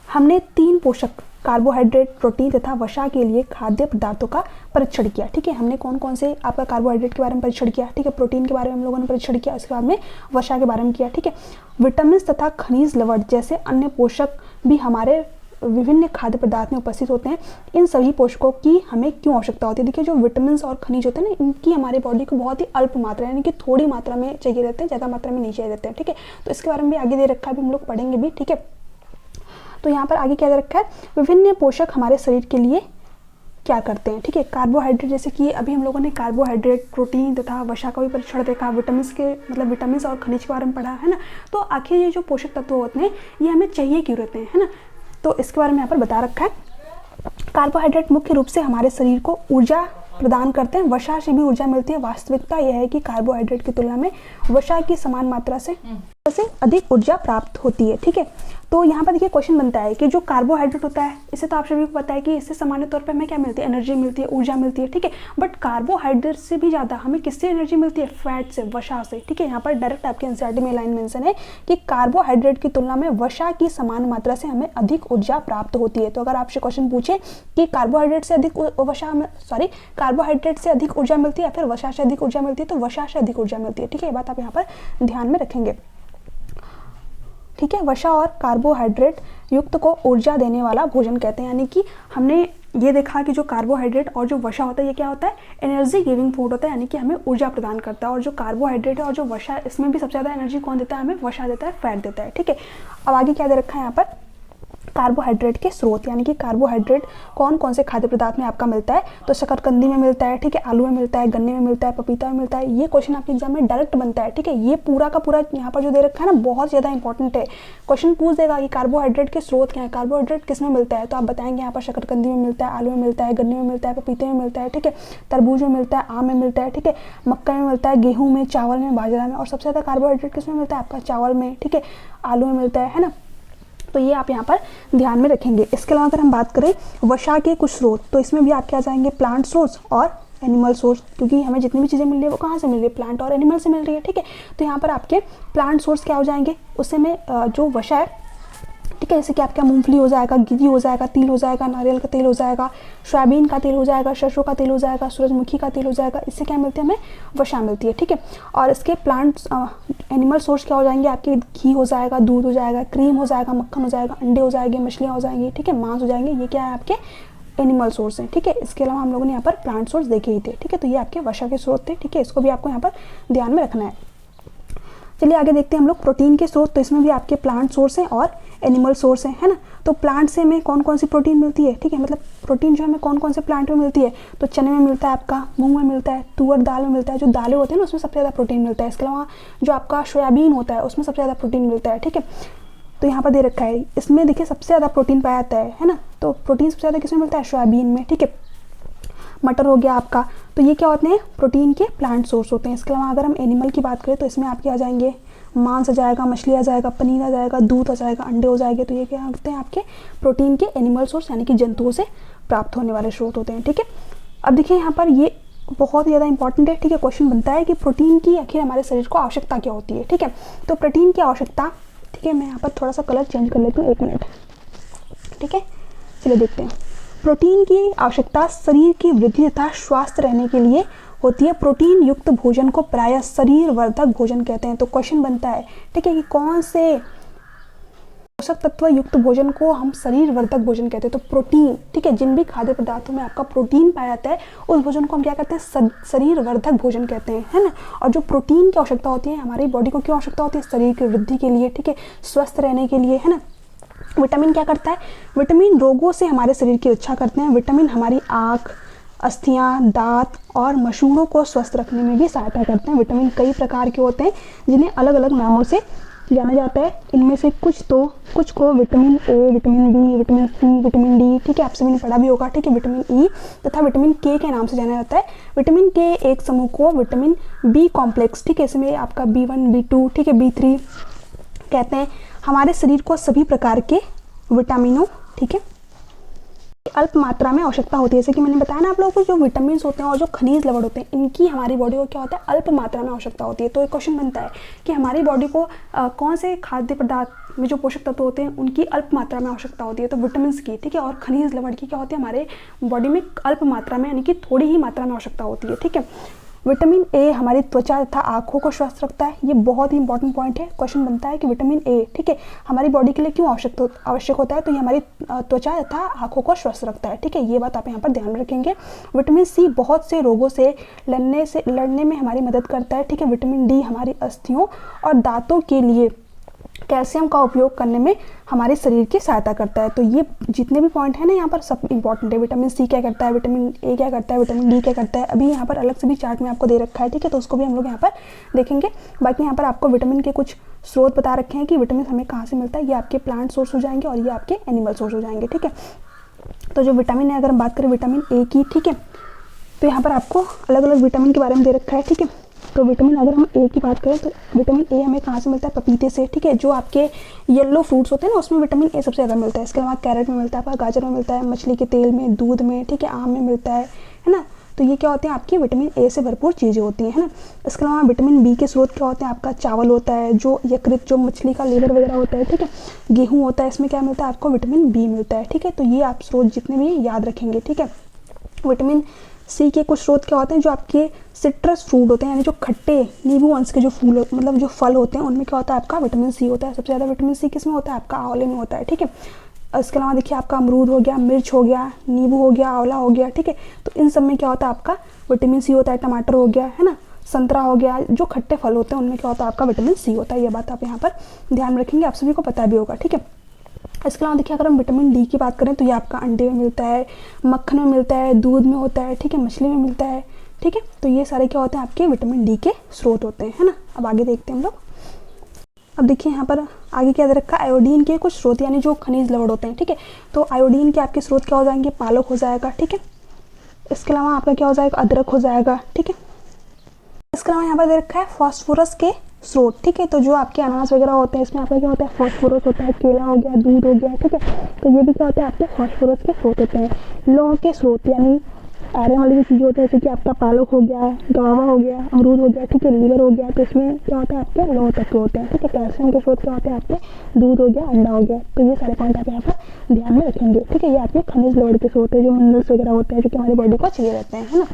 हमने 3 पोषक कार्बोहाइड्रेट, प्रोटीन तथा वसा के लिए खाद्य पदार्थों का परीक्षण किया, ठीक है। हमने कौन कौन से आपका कार्बोहाइड्रेट के बारे में परीक्षण किया, ठीक है। प्रोटीन के बारे में हम लोगों ने परीक्षण किया, उसके बाद में वसा के बारे में किया, ठीक है। विटामिन तथा खनिज लवण जैसे अन्य पोषक भी हमारे विभिन्न खाद्य पदार्थ में उपस्थित होते हैं। इन सभी पोषकों की हमें क्यों आवश्यकता होती है। देखिए जो विटामिन और खनिज होते हैं ना, इनकी हमारे बॉडी को बहुत ही अल्प मात्रा यानी कि थोड़ी मात्रा में चाहिए रहते हैं, ज़्यादा मात्रा में नहीं चाहिए रहते हैं, ठीक है। तो इसके बारे में भी आगे दे रखा है, भी हम लोग पढ़ेंगे भी, ठीक है। तो यहाँ पर आगे क्या दे रखा है, विभिन्न पोषक हमारे शरीर के लिए क्या करते हैं, ठीक है। कार्बोहाइड्रेट, जैसे कि अभी हम लोगों ने कार्बोहाइड्रेट, प्रोटीन तथा वसा का भी परीक्षण देखा, विटामिन के मतलब विटामिन और खनिज के बारे में पढ़ा, है ना। तो आखिर ये जो पोषक तत्व होते हैं ये हमें चाहिए क्यों रहते हैं, है ना। तो इसके बारे में यहाँ पर बता रखा है। कार्बोहाइड्रेट मुख्य रूप से हमारे शरीर को ऊर्जा प्रदान करते हैं, वसा से भी ऊर्जा मिलती है। वास्तविकता यह है कि कार्बोहाइड्रेट की तुलना में वसा की समान मात्रा से अधिक ऊर्जा प्राप्त होती है, ठीक है। तो यहाँ पर देखिए क्वेश्चन बनता है कि जो कार्बोहाइड्रेट होता है, इसे तो आप सभी को पता है कि इससे सामान्य तौर पे हमें क्या मिलती है, एनर्जी मिलती है, ऊर्जा मिलती है, ठीक है। बट कार्बोहाइड्रेट से भी ज़्यादा हमें किससे एनर्जी मिलती है, फैट से, वसा से, ठीक है। यहाँ पर डायरेक्ट आपके एनसीईआरटी में लाइन मेंशन है कि कार्बोहाइड्रेट की तुलना में वसा की समान मात्रा से हमें अधिक ऊर्जा प्राप्त होती है। तो अगर आपसे क्वेश्चन पूछे कि कार्बोहाइड्रेट से अधिक कार्बोहाइड्रेट से अधिक ऊर्जा मिलती है या फिर वसा से अधिक ऊर्जा मिलती है, तो वसा से अधिक ऊर्जा मिलती है, ठीक है। ये बात आप यहाँ पर ध्यान में रखेंगे, ठीक है। वसा और कार्बोहाइड्रेट युक्त को ऊर्जा देने वाला भोजन कहते हैं, यानी कि हमने ये देखा कि जो कार्बोहाइड्रेट और जो वसा होता है ये क्या होता है, एनर्जी गिविंग फूड होता है, यानी कि हमें ऊर्जा प्रदान करता है। और जो कार्बोहाइड्रेट है और जो वसा, इसमें भी सबसे ज़्यादा एनर्जी कौन देता है, हमें वसा देता है, फैट देता है। ठीक है, अब आगे क्या दे रखा है यहाँ पर, कार्बोहाइड्रेट के स्रोत, यानी कि कार्बोहाइड्रेट कौन कौन से खाद्य पदार्थ में आपका मिलता है, तो शकरकंदी में मिलता है, ठीक है, आलू में मिलता है, गन्ने में मिलता है, पपीता में मिलता है। ये क्वेश्चन आपके एग्जाम में डायरेक्ट बनता है। ठीक है, ये पूरा का पूरा यहाँ पर जो दे रखा है ना बहुत ज़्यादा इंपॉर्टेंट है। क्वेश्चन पूछ देगा कि कार्बोहाइड्रेट के स्रोत क्या है, कार्बोहाइड्रेट किस में मिलता है, तो आप बताएंगे यहाँ पर शकरकंदी में मिलता है, आलू में मिलता है, गन्ने में मिलता है, पपीते में मिलता है, ठीक है, तरबूज में मिलता है, आम में मिलता है, ठीक है, मक्का में मिलता है, गेहूँ में, चावल में, बाजरा में। और सबसे ज़्यादा कार्बोहाइड्रेट किस में मिलता है, आपका चावल में, ठीक है, आलू में मिलता है ना। तो ये आप यहाँ पर ध्यान में रखेंगे। इसके अलावा अगर हम बात करें वसा के कुछ स्रोत, तो इसमें भी आप क्या जाएंगे, प्लांट सोर्स और एनिमल सोर्स, क्योंकि हमें जितनी भी चीज़ें मिल रही है वो कहाँ से मिल रही है, प्लांट और एनिमल से मिल रही है। ठीक है, तो यहाँ पर आपके प्लांट सोर्स क्या हो जाएंगे, उससे में जो वसा है, ठीक है, जैसे कि आपका मूंगफली हो जाएगा, गिरी हो जाएगा, तिल हो जाएगा, नारियल का तेल हो जाएगा, सोयाबीन का तेल हो जाएगा, सरसों का तेल हो जाएगा, सूरजमुखी का तेल हो जाएगा। इससे क्या मिलती है, हमें वसा मिलती है। ठीक है, और इसके प्लांट्स एनिमल सोर्स क्या हो जाएंगे, आपके घी हो जाएगा, दूध हो जाएगा, क्रीम हो जाएगा, मक्खन हो जाएगा, अंडे हो जाएंगे, मछलियाँ हो जाएंगी, ठीक है, मांस हो जाएंगे। ये क्या है, आपके एनिमल सोर्स हैं। ठीक है, इसके अलावा हम लोगों ने यहाँ पर प्लांट सोर्स देखे ही थे। ठीक है, तो ये आपके वसा के स्रोत थे। ठीक है, इसको भी आपको यहाँ पर ध्यान में रखना है। चलिए आगे देखते हैं हम लोग प्रोटीन के स्रोत। तो इसमें भी आपके प्लांट सोर्स हैं और एनिमल सोर्स है ना। तो प्लांट से हमें कौन कौन सी प्रोटीन मिलती है, ठीक है, मतलब प्रोटीन जो हमें कौन कौन से प्लांट में मिलती है, तो चने में मिलता है, आपका मूंग में मिलता है, तुअर दाल में मिलता है, जो दालें होती हैं ना उसमें सबसे ज़्यादा प्रोटीन मिलता है। इसके अलावा जो आपका सोयाबीन होता है उसमें सबसे ज़्यादा प्रोटीन मिलता है। ठीक है, तो यहाँ पर दे रखा है, इसमें देखिए सबसे ज़्यादा प्रोटीन पाया जाता है ना। तो प्रोटीन सबसे ज़्यादा किसमें मिलता है, सोयाबीन में। ठीक है, मटर हो गया आपका, तो ये क्या होते हैं, प्रोटीन के प्लांट सोर्स होते हैं। इसके अलावा अगर हम एनिमल की बात करें तो इसमें आपके आ जाएंगे मांस आ जाएगा, मछली आ जाएगा, पनीर आ जाएगा, दूध आ जाएगा, अंडे हो जाएंगे। तो ये क्या होते हैं, आपके प्रोटीन के एनिमल सोर्स, यानी कि जंतुओं से प्राप्त होने वाले स्रोत होते हैं। ठीक है, अब देखिए यहाँ पर ये बहुत ज़्यादा इंपॉर्टेंट है। ठीक है, क्वेश्चन बनता है कि प्रोटीन की आखिर हमारे शरीर को आवश्यकता क्या होती है। ठीक है, तो प्रोटीन की आवश्यकता, ठीक है, मैं यहाँ पर थोड़ा सा कलर चेंज कर लेती हूँ, 1 मिनट। ठीक है, चलिए देखते हैं। प्रोटीन की आवश्यकता शरीर की वृद्धि तथा स्वास्थ्य रहने के लिए होती है। प्रोटीन युक्त भोजन को प्रायः शरीर वर्धक भोजन कहते हैं। तो क्वेश्चन बनता है, ठीक है, कि कौन से पोषक तत्व युक्त भोजन को हम शरीर वर्धक भोजन कहते हैं। तो प्रोटीन, ठीक है, जिन भी खाद्य पदार्थों में आपका प्रोटीन पाया जाता है उस भोजन को हम क्या कहते हैं, शरीर वर्धक भोजन कहते हैं, है ना। और जो प्रोटीन की आवश्यकता होती है हमारी बॉडी को, क्यों आवश्यकता होती है, शरीर की वृद्धि के लिए, ठीक है, स्वस्थ रहने के लिए, है ना। विटामिन क्या करता है, विटामिन रोगों से हमारे शरीर की रक्षा करते हैं। विटामिन हमारी आँख, अस्थियां, दांत और मसूड़ों को स्वस्थ रखने में भी सहायता करते हैं। विटामिन कई प्रकार के होते हैं जिन्हें अलग अलग नामों से जाना जाता है। इनमें से कुछ को vitamin A, vitamin B, vitamin C, vitamin D, ठीक है, आप सभी ने पढ़ा भी होगा। ठीक है, विटामिन ई तथा विटामिन के नाम से जाना जाता है। विटामिन के एक समूह को विटामिन बी कॉम्प्लेक्स, ठीक है, इसमें आपका B1, B2, ठीक है, B3 कहते हैं। हमारे शरीर को सभी प्रकार के विटामिनों, ठीक है, अल्प मात्रा में आवश्यकता होती है। जैसे कि मैंने बताया ना आप लोगों को, जो विटामिन होते हैं और जो खनिज लवण होते हैं इनकी हमारी बॉडी को क्या होता है, अल्प मात्रा में आवश्यकता होती है। तो एक क्वेश्चन बनता है कि हमारी बॉडी को कौन से खाद्य पदार्थ में जो पोषक तत्व होते हैं उनकी अल्प मात्रा में आवश्यकता होती है। तो विटामिन की, ठीक है, और खनिज लवण की क्या होती है, हमारे बॉडी में अल्प मात्रा में, यानी कि थोड़ी ही मात्रा में आवश्यकता होती है। ठीक है, विटामिन ए हमारी त्वचा तथा आँखों को स्वस्थ रखता है। ये बहुत ही इंपॉर्टेंट पॉइंट है। क्वेश्चन बनता है कि विटामिन ए, ठीक है, हमारी बॉडी के लिए क्यों आवश्यक होता है, तो ये हमारी त्वचा तथा आँखों को स्वस्थ रखता है। ठीक है, ये बात आप यहाँ पर ध्यान में रखेंगे। विटामिन सी बहुत से रोगों से लड़ने में हमारी मदद करता है। ठीक है, विटामिन डी हमारी अस्थियों और दांतों के लिए कैल्शियम का उपयोग करने में हमारे शरीर की सहायता करता है। तो ये जितने भी पॉइंट है ना यहाँ पर सब इंपॉर्टेंट है। विटामिन सी क्या करता है, विटामिन ए क्या करता है, विटामिन डी क्या करता है, अभी यहाँ पर अलग से भी चार्ट में आपको दे रखा है। ठीक है, तो उसको भी हम लोग यहाँ पर देखेंगे। बाकी यहाँ पर आपको विटामिन के कुछ स्रोत बता रखे हैं कि विटामिन हमें कहाँ से मिलता है। ये आपके प्लांट सोर्स हो जाएंगे और ये आपके एनिमल सोर्स हो जाएंगे। ठीक है, तो जो विटामिन है, अगर हम बात करें विटामिन ए की, ठीक है, तो यहाँ पर आपको अलग अलग विटामिन के बारे में दे रखा है। ठीक है, तो विटामिन अगर हम ए की बात करें तो विटामिन ए हमें कहाँ से मिलता है, पपीते से। ठीक है, जो आपके येलो फ्रूट्स होते हैं ना उसमें विटामिन ए सबसे ज़्यादा मिलता है। इसके अलावा कैरेट में मिलता है, आपका गाजर में मिलता है, मछली के तेल में, दूध में, ठीक है, आम में मिलता है ना। तो ये क्या होते हैं, आपकी विटामिन ए से भरपूर चीज़ें होती हैं, है ना। इसके अलावा विटामिन बी के स्रोत क्या होते हैं, आपका चावल होता है, जो यकृत, जो मछली का लीवर वगैरह होता है, ठीक है, गेहूँ होता है, इसमें क्या मिलता है, आपको विटामिन बी मिलता है। ठीक है, तो ये आप स्रोत जितने भी याद रखेंगे। ठीक है, विटामिन सी के कुछ स्रोत क्या होते हैं, जो आपके सिट्रस फ्रूट होते हैं, यानी जो खट्टे नींबू वंश के जो फूल, मतलब जो फल होते हैं उनमें क्या होता है, आपका विटामिन सी होता है। सबसे ज़्यादा विटामिन सी किस में होता है, आपका आंवले में होता है। ठीक है, इसके अलावा देखिए आपका अमरूद हो गया, मिर्च हो गया, नींबू हो गया, आंवला हो गया, ठीक है। तो इन सब में क्या होता है आपका विटामिन सी होता है। टमाटर हो गया, है ना, संतरा हो गया, जो खट्टे फल होते हैं उनमें क्या होता है आपका विटामिन सी होता है। ये बात आप यहाँ पर ध्यान रखेंगे, आप सभी को पता भी होगा, ठीक है। इसके अलावा देखिए अगर हम विटामिन डी की बात करें तो ये आपका अंडे में मिलता है, मक्खन में मिलता है, दूध में होता है, ठीक है, मछली में मिलता है, ठीक है। तो ये सारे क्या होते हैं आपके विटामिन डी के स्रोत होते हैं, है ना। अब आगे देखते हैं हम लोग। अब देखिए यहाँ पर आगे क्या दे रखा है, आयोडीन के कुछ स्रोत यानी जो खनिज लवण होते हैं, ठीक है। तो आयोडीन के आपके स्रोत क्या हो जाएंगे, पालक हो जाएगा, ठीक है। इसके अलावा आपका क्या हो जाएगा, अदरक हो जाएगा, ठीक है। इसके अलावा यहाँ पर दे रखा है फास्फोरस के स्रोत, ठीक है। तो जो आपके अनाज वगैरह होते हैं इसमें आपका क्या होता है, फास्फोरस होता है। केला हो गया, दूध हो गया, ठीक है। तो ये भी क्या होता है आपके फास्फोरस के स्रोत होते हैं। लौह के स्रोत यानी आयरन वाली जो चीज़ें होती है जैसे कि आपका पालक हो गया, गावा हो गया, अमरूद हो गया, ठीक है, लीवर हो गया। तो इसमें क्या होता है आपके लौह तत्व होते हैं, ठीक है। कैल्शियम के स्रोत क्या होते हैं आपके, दूध हो गया, अंडा हो गया। तो ये सारे पॉइंट आप यहाँ पर ध्यान में रखेंगे, ठीक है। ये आपके खनिज लवण के स्रोत है, जो मिनरल्स वगैरह होते हैं जो कि हमारी बॉडी को चाहिए रहते हैं, है ना।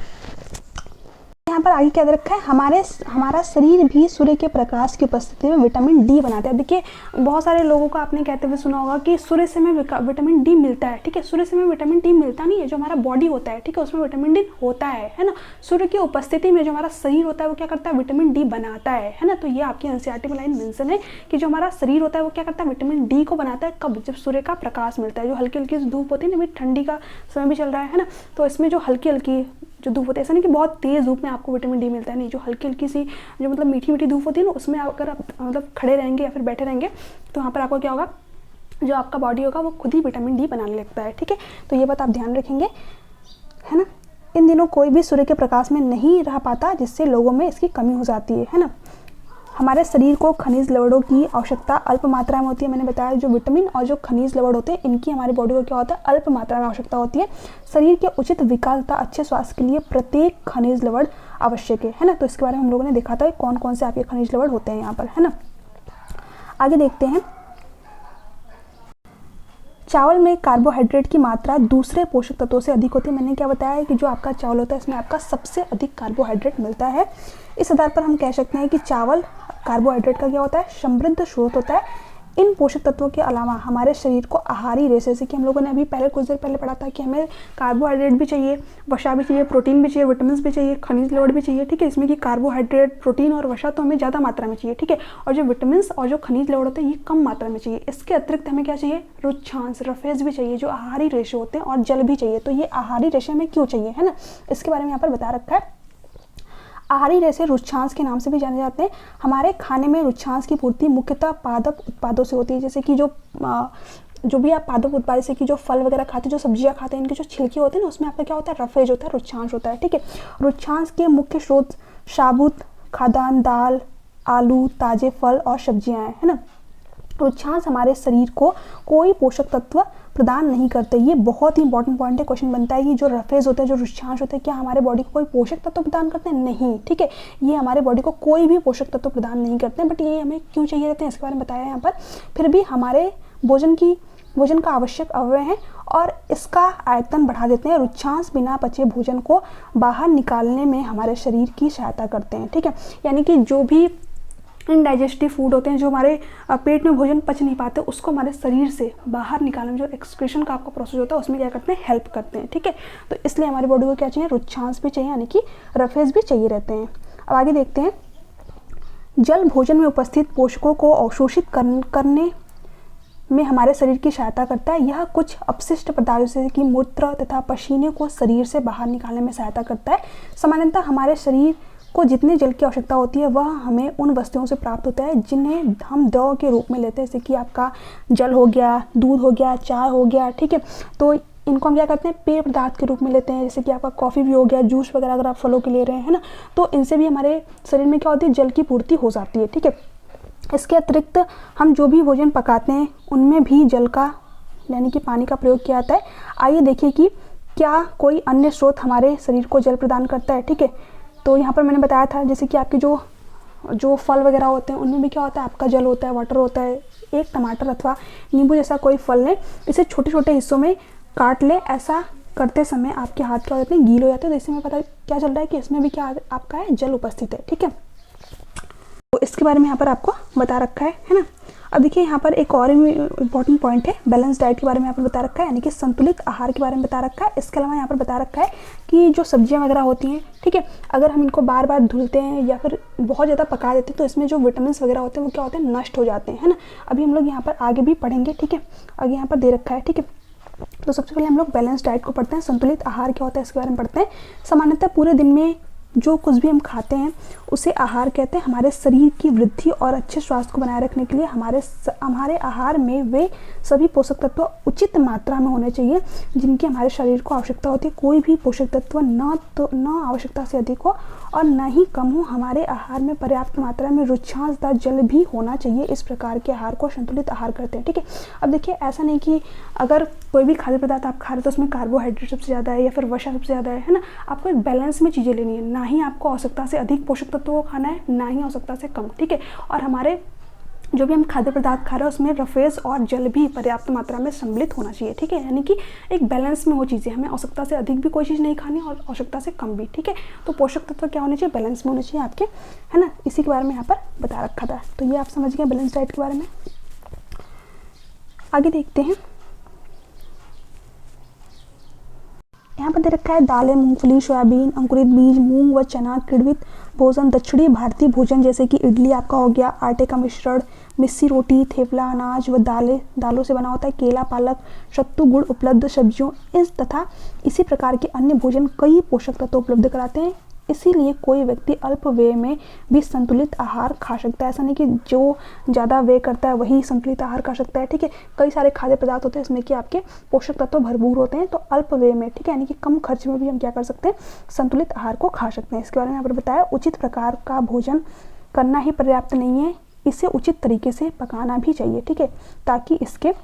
यहाँ पर आगे क्या दे रखा है, हमारा शरीर भी सूर्य के प्रकाश की उपस्थिति में विटामिन डी बनाता है। देखिए बहुत सारे लोगों को आपने कहते हुए सुना होगा कि सूर्य से हमें विटामिन डी मिलता है, ठीक है। सूर्य से हमें विटामिन डी मिलता नहीं है, जो हमारा बॉडी होता है, ठीक है, उसमें विटामिन डी होता है ना। सूर्य की उपस्थिति में जो हमारा शरीर होता है वो क्या करता है, विटामिन डी बनाता है ना। तो ये आपकी एनसीईआरटी में लाइन मेंशन है कि जो हमारा शरीर होता है वो क्या करता है, विटामिन डी को बनाता है। कब, जब सूर्य का प्रकाश मिलता है। जो हल्की हल्की धूप होती है ना, ठंडी का समय भी चल रहा है ना, तो इसमें जो हल्की हल्की जो धूप होती है, ऐसा नहीं कि बहुत तेज़ धूप में आपको विटामिन डी मिलता है, नहीं, जो हल्की हल्की सी जो मतलब मीठी मीठी धूप होती है ना, उसमें अगर आप मतलब खड़े रहेंगे या फिर बैठे रहेंगे तो वहाँ पर आपको क्या होगा, जो आपका बॉडी होगा वो खुद ही विटामिन डी बनाने लगता है, ठीक है। तो ये बात आप ध्यान रखेंगे, है ना। इन दिनों कोई भी सूर्य के प्रकाश में नहीं रह पाता, जिससे लोगों में इसकी कमी हो जाती है ना। हमारे शरीर को खनिज लवणों की आवश्यकता अल्प मात्रा में होती है। मैंने बताया जो विटामिन और जो खनिज लवण होते हैं इनकी हमारी बॉडी को क्या होता है, अल्प मात्रा में आवश्यकता होती है। शरीर के उचित विकास तथा अच्छे स्वास्थ्य के लिए प्रत्येक खनिज लवण आवश्यक है ना। तो इसके बारे में हम लोगों ने देखा था कौन कौन से आपके खनिज लवण होते हैं यहाँ पर, है ना। आगे देखते हैं, चावल में कार्बोहाइड्रेट की मात्रा दूसरे पोषक तत्वों से अधिक होती है। मैंने क्या बताया है कि जो आपका चावल होता है इसमें आपका सबसे अधिक कार्बोहाइड्रेट मिलता है। इस आधार पर हम कह सकते हैं कि चावल कार्बोहाइड्रेट का क्या होता है, समृद्ध स्रोत होता है। इन पोषक तत्वों के अलावा हमारे शरीर को आहारी रेशे, जैसे कि हम लोगों ने अभी पहले कुछ देर पहले पढ़ा था कि हमें कार्बोहाइड्रेट भी चाहिए, वसा भी चाहिए, प्रोटीन भी चाहिए, विटामिन भी चाहिए, खनिज लवण भी चाहिए, ठीक है। इसमें कि कार्बोहाइड्रेट, प्रोटीन और वसा तो हमें ज़्यादा मात्रा में चाहिए, ठीक है। और जो विटामिन और जो खनिज लवण होते हैं ये कम मात्रा में चाहिए। इसके अतिरिक्त हमें क्या चाहिए, रुक्षांश, रफेज भी चाहिए, जो आहारी रेशे होते हैं, और जल भी चाहिए। तो ये आहारी रेशे हमें क्यों चाहिए, है ना, इसके बारे में यहाँ पर बता रखा है। आहारी रेशे रुक्षांश के नाम से भी जाने जाते हैं। हमारे खाने में रुक्षांश की पूर्ति मुख्यतः पादप उत्पादों से होती है, जैसे कि जो भी आप पादप उत्पाद, जैसे कि जो फल वगैरह खाते हैं, जो सब्जियां खाते हैं, इनके जो छिलके होते हैं ना, उसमें आपका क्या होता है, रफेज होता है, रुक्षांश होता है, ठीक है। रुक्षांश के मुख्य स्रोत साबुत खाद्यान्न, दाल, आलू, ताजे फल और सब्जियां हैं, है ना। रुक्षांश हमारे शरीर को कोई पोषक तत्व प्रदान नहीं करते। ये बहुत ही इंपॉर्टेंट पॉइंट है, क्वेश्चन बनता है कि जो रफेज होते हैं, जो रुक्षांश होते हैं, क्या हमारे बॉडी को कोई पोषक तत्व प्रदान करते हैं, नहीं, ठीक है। ये हमारे बॉडी को कोई भी पोषक तत्व प्रदान नहीं करते हैं, बट ये हमें क्यों चाहिए रहते हैं इसके बारे में बताया यहाँ पर। फिर भी हमारे भोजन का आवश्यक अवयव है और इसका आयतन बढ़ा देते हैं। रुक्षांश बिना पचे भोजन को बाहर निकालने में हमारे शरीर की सहायता करते हैं, ठीक है। यानी कि जो भी इनडाइजेस्टिव फूड होते हैं, जो हमारे पेट में भोजन पच नहीं पाते, उसको हमारे शरीर से बाहर निकालने में जो एक्सक्रीशन का आपका प्रोसेस होता है उसमें क्या करते हैं, हेल्प करते हैं, ठीक है। तो इसलिए हमारी बॉडी को क्या चाहिए, रुक्षांश भी चाहिए, यानी कि रफेज भी चाहिए रहते हैं। अब आगे देखते हैं, जल भोजन में उपस्थित पोषकों को अवशोषित करने में हमारे शरीर की सहायता करता है। यह कुछ अपशिष्ट पदार्थों जैसे कि मूत्र तथा पसीने को शरीर से बाहर निकालने में सहायता करता है। सामान्यतः हमारे शरीर को जितने जल की आवश्यकता होती है वह हमें उन वस्तुओं से प्राप्त होता है जिन्हें हम दवा के रूप में लेते हैं, जैसे कि आपका जल हो गया, दूध हो गया, चाय हो गया, ठीक है। तो इनको हम क्या करते हैं, पेय पदार्थ के रूप में लेते हैं, जैसे कि आपका कॉफ़ी भी हो गया, जूस वगैरह अगर आप फलों के ले रहे हैं, है ना, तो इनसे भी हमारे शरीर में क्या होती है, जल की पूर्ति हो जाती है, ठीक है। इसके अतिरिक्त हम जो भी भोजन पकाते हैं उनमें भी जल का यानी कि पानी का प्रयोग किया जाता है। आइए देखिए कि क्या कोई अन्य स्रोत हमारे शरीर को जल प्रदान करता है, ठीक है। तो यहाँ पर मैंने बताया था जैसे कि आपके जो फल वगैरह होते हैं उनमें भी क्या होता है, आपका जल होता है, वाटर होता है। एक टमाटर अथवा नींबू जैसा कोई फल लें, इसे छोटे छोटे हिस्सों में काट लें। ऐसा करते समय आपके हाथ क्या हो जाते हैं, गीले हो जाते हैं। तो इससे हमें पता क्या चल रहा है कि इसमें भी क्या आपका है, जल उपस्थित है, ठीक है। तो इसके बारे में यहाँ पर आपको बता रखा है ना। अब देखिए यहाँ पर एक और इम्पॉर्टेंट पॉइंट है, बैलेंस डाइट के बारे में यहाँ पर बता रखा है, यानी कि संतुलित आहार के बारे में बता रखा है। इसके अलावा यहाँ पर बता रखा है कि जो सब्जियाँ वगैरह होती हैं, ठीक है, अगर हम इनको बार बार धुलते हैं या फिर बहुत ज़्यादा पका देते हैं तो इसमें जो विटामिन वगैरह होते हैं वो क्या होते हैं, नष्ट हो जाते हैं, है ना। अभी हम लोग यहाँ पर आगे भी पढ़ेंगे, ठीक है, आगे यहाँ पर दे रखा है, ठीक है। तो सबसे पहले हम लोग बैलेंस डाइट को पढ़ते हैं, संतुलित आहार क्या होता है इसके बारे में पढ़ते हैं। सामान्यतः पूरे दिन में जो कुछ भी हम खाते हैं उसे आहार कहते हैं। हमारे शरीर की वृद्धि और अच्छे स्वास्थ्य को बनाए रखने के लिए हमारे आहार में वे सभी पोषक तत्व उचित मात्रा में होने चाहिए जिनकी हमारे शरीर को आवश्यकता होती है। कोई भी पोषक तत्व न आवश्यकता से अधिक हो और न ही कम हो। हमारे आहार में पर्याप्त मात्रा में रुक्षांशदार जल भी होना चाहिए। इस प्रकार के आहार को संतुलित आहार कहते हैं, ठीक है। अब देखिए ऐसा नहीं कि अगर कोई भी खाद्य पदार्थ आप खा रहे हो तो उसमें कार्बोहाइड्रेट सबसे ज़्यादा है या फिर वसा सबसे ज़्यादा है ना। आपको एक बैलेंस में चीज़ें लेनी है, ना ही आपको आवश्यकता से अधिक पोषक तत्वों को खाना है, ना ही आवश्यकता से कम, ठीक है। और हमारे जो भी हम खाद्य पदार्थ खा रहे हैं उसमें रफेज और जल भी पर्याप्त मात्रा में सम्मिलित होना चाहिए, ठीक है। यानी कि एक बैलेंस में वो चीज़ें, हमें आवश्यकता से अधिक भी कोई चीज़ नहीं खानी और आवश्यकता से कम भी, ठीक है। तो पोषक तत्व क्या होने चाहिए, बैलेंस में होने चाहिए आपके, है ना। इसी के बारे में यहाँ पर बता रखा था। तो ये आप समझ गए बैलेंस डाइट के बारे में। आगे देखते हैं, यहाँ पर दे रखा है दालें, मूंगफली, सोयाबीन, अंकुरित बीज, मूंग व चना, किण्वित भोजन, दक्षिणी भारतीय भोजन जैसे कि इडली आपका हो गया, आटे का मिश्रण, मिस्सी रोटी, थेपला, अनाज व दालों से बना होता है, केला, पालक, सत्तू, गुड़, उपलब्ध सब्जियों इस तथा इसी प्रकार के अन्य भोजन कई पोषक तत्व उपलब्ध कराते हैं। इसीलिए कोई व्यक्ति अल्प व्यय में भी संतुलित आहार खा सकता है। ऐसा नहीं कि जो ज़्यादा व्यय करता है वही संतुलित आहार खा सकता है, ठीक है। कई सारे खाद्य पदार्थ होते हैं इसमें कि आपके पोषक तत्व भरपूर होते हैं, तो अल्प व्यय में, ठीक है, यानी कि कम खर्च में भी हम क्या कर सकते हैं, संतुलित आहार को खा सकते हैं। इसके बारे में यहाँ पर बताया, उचित प्रकार का भोजन करना ही पर्याप्त नहीं है, इसे उचित तरीके से पकाना भी चाहिए, ठीक है, ताकि इसके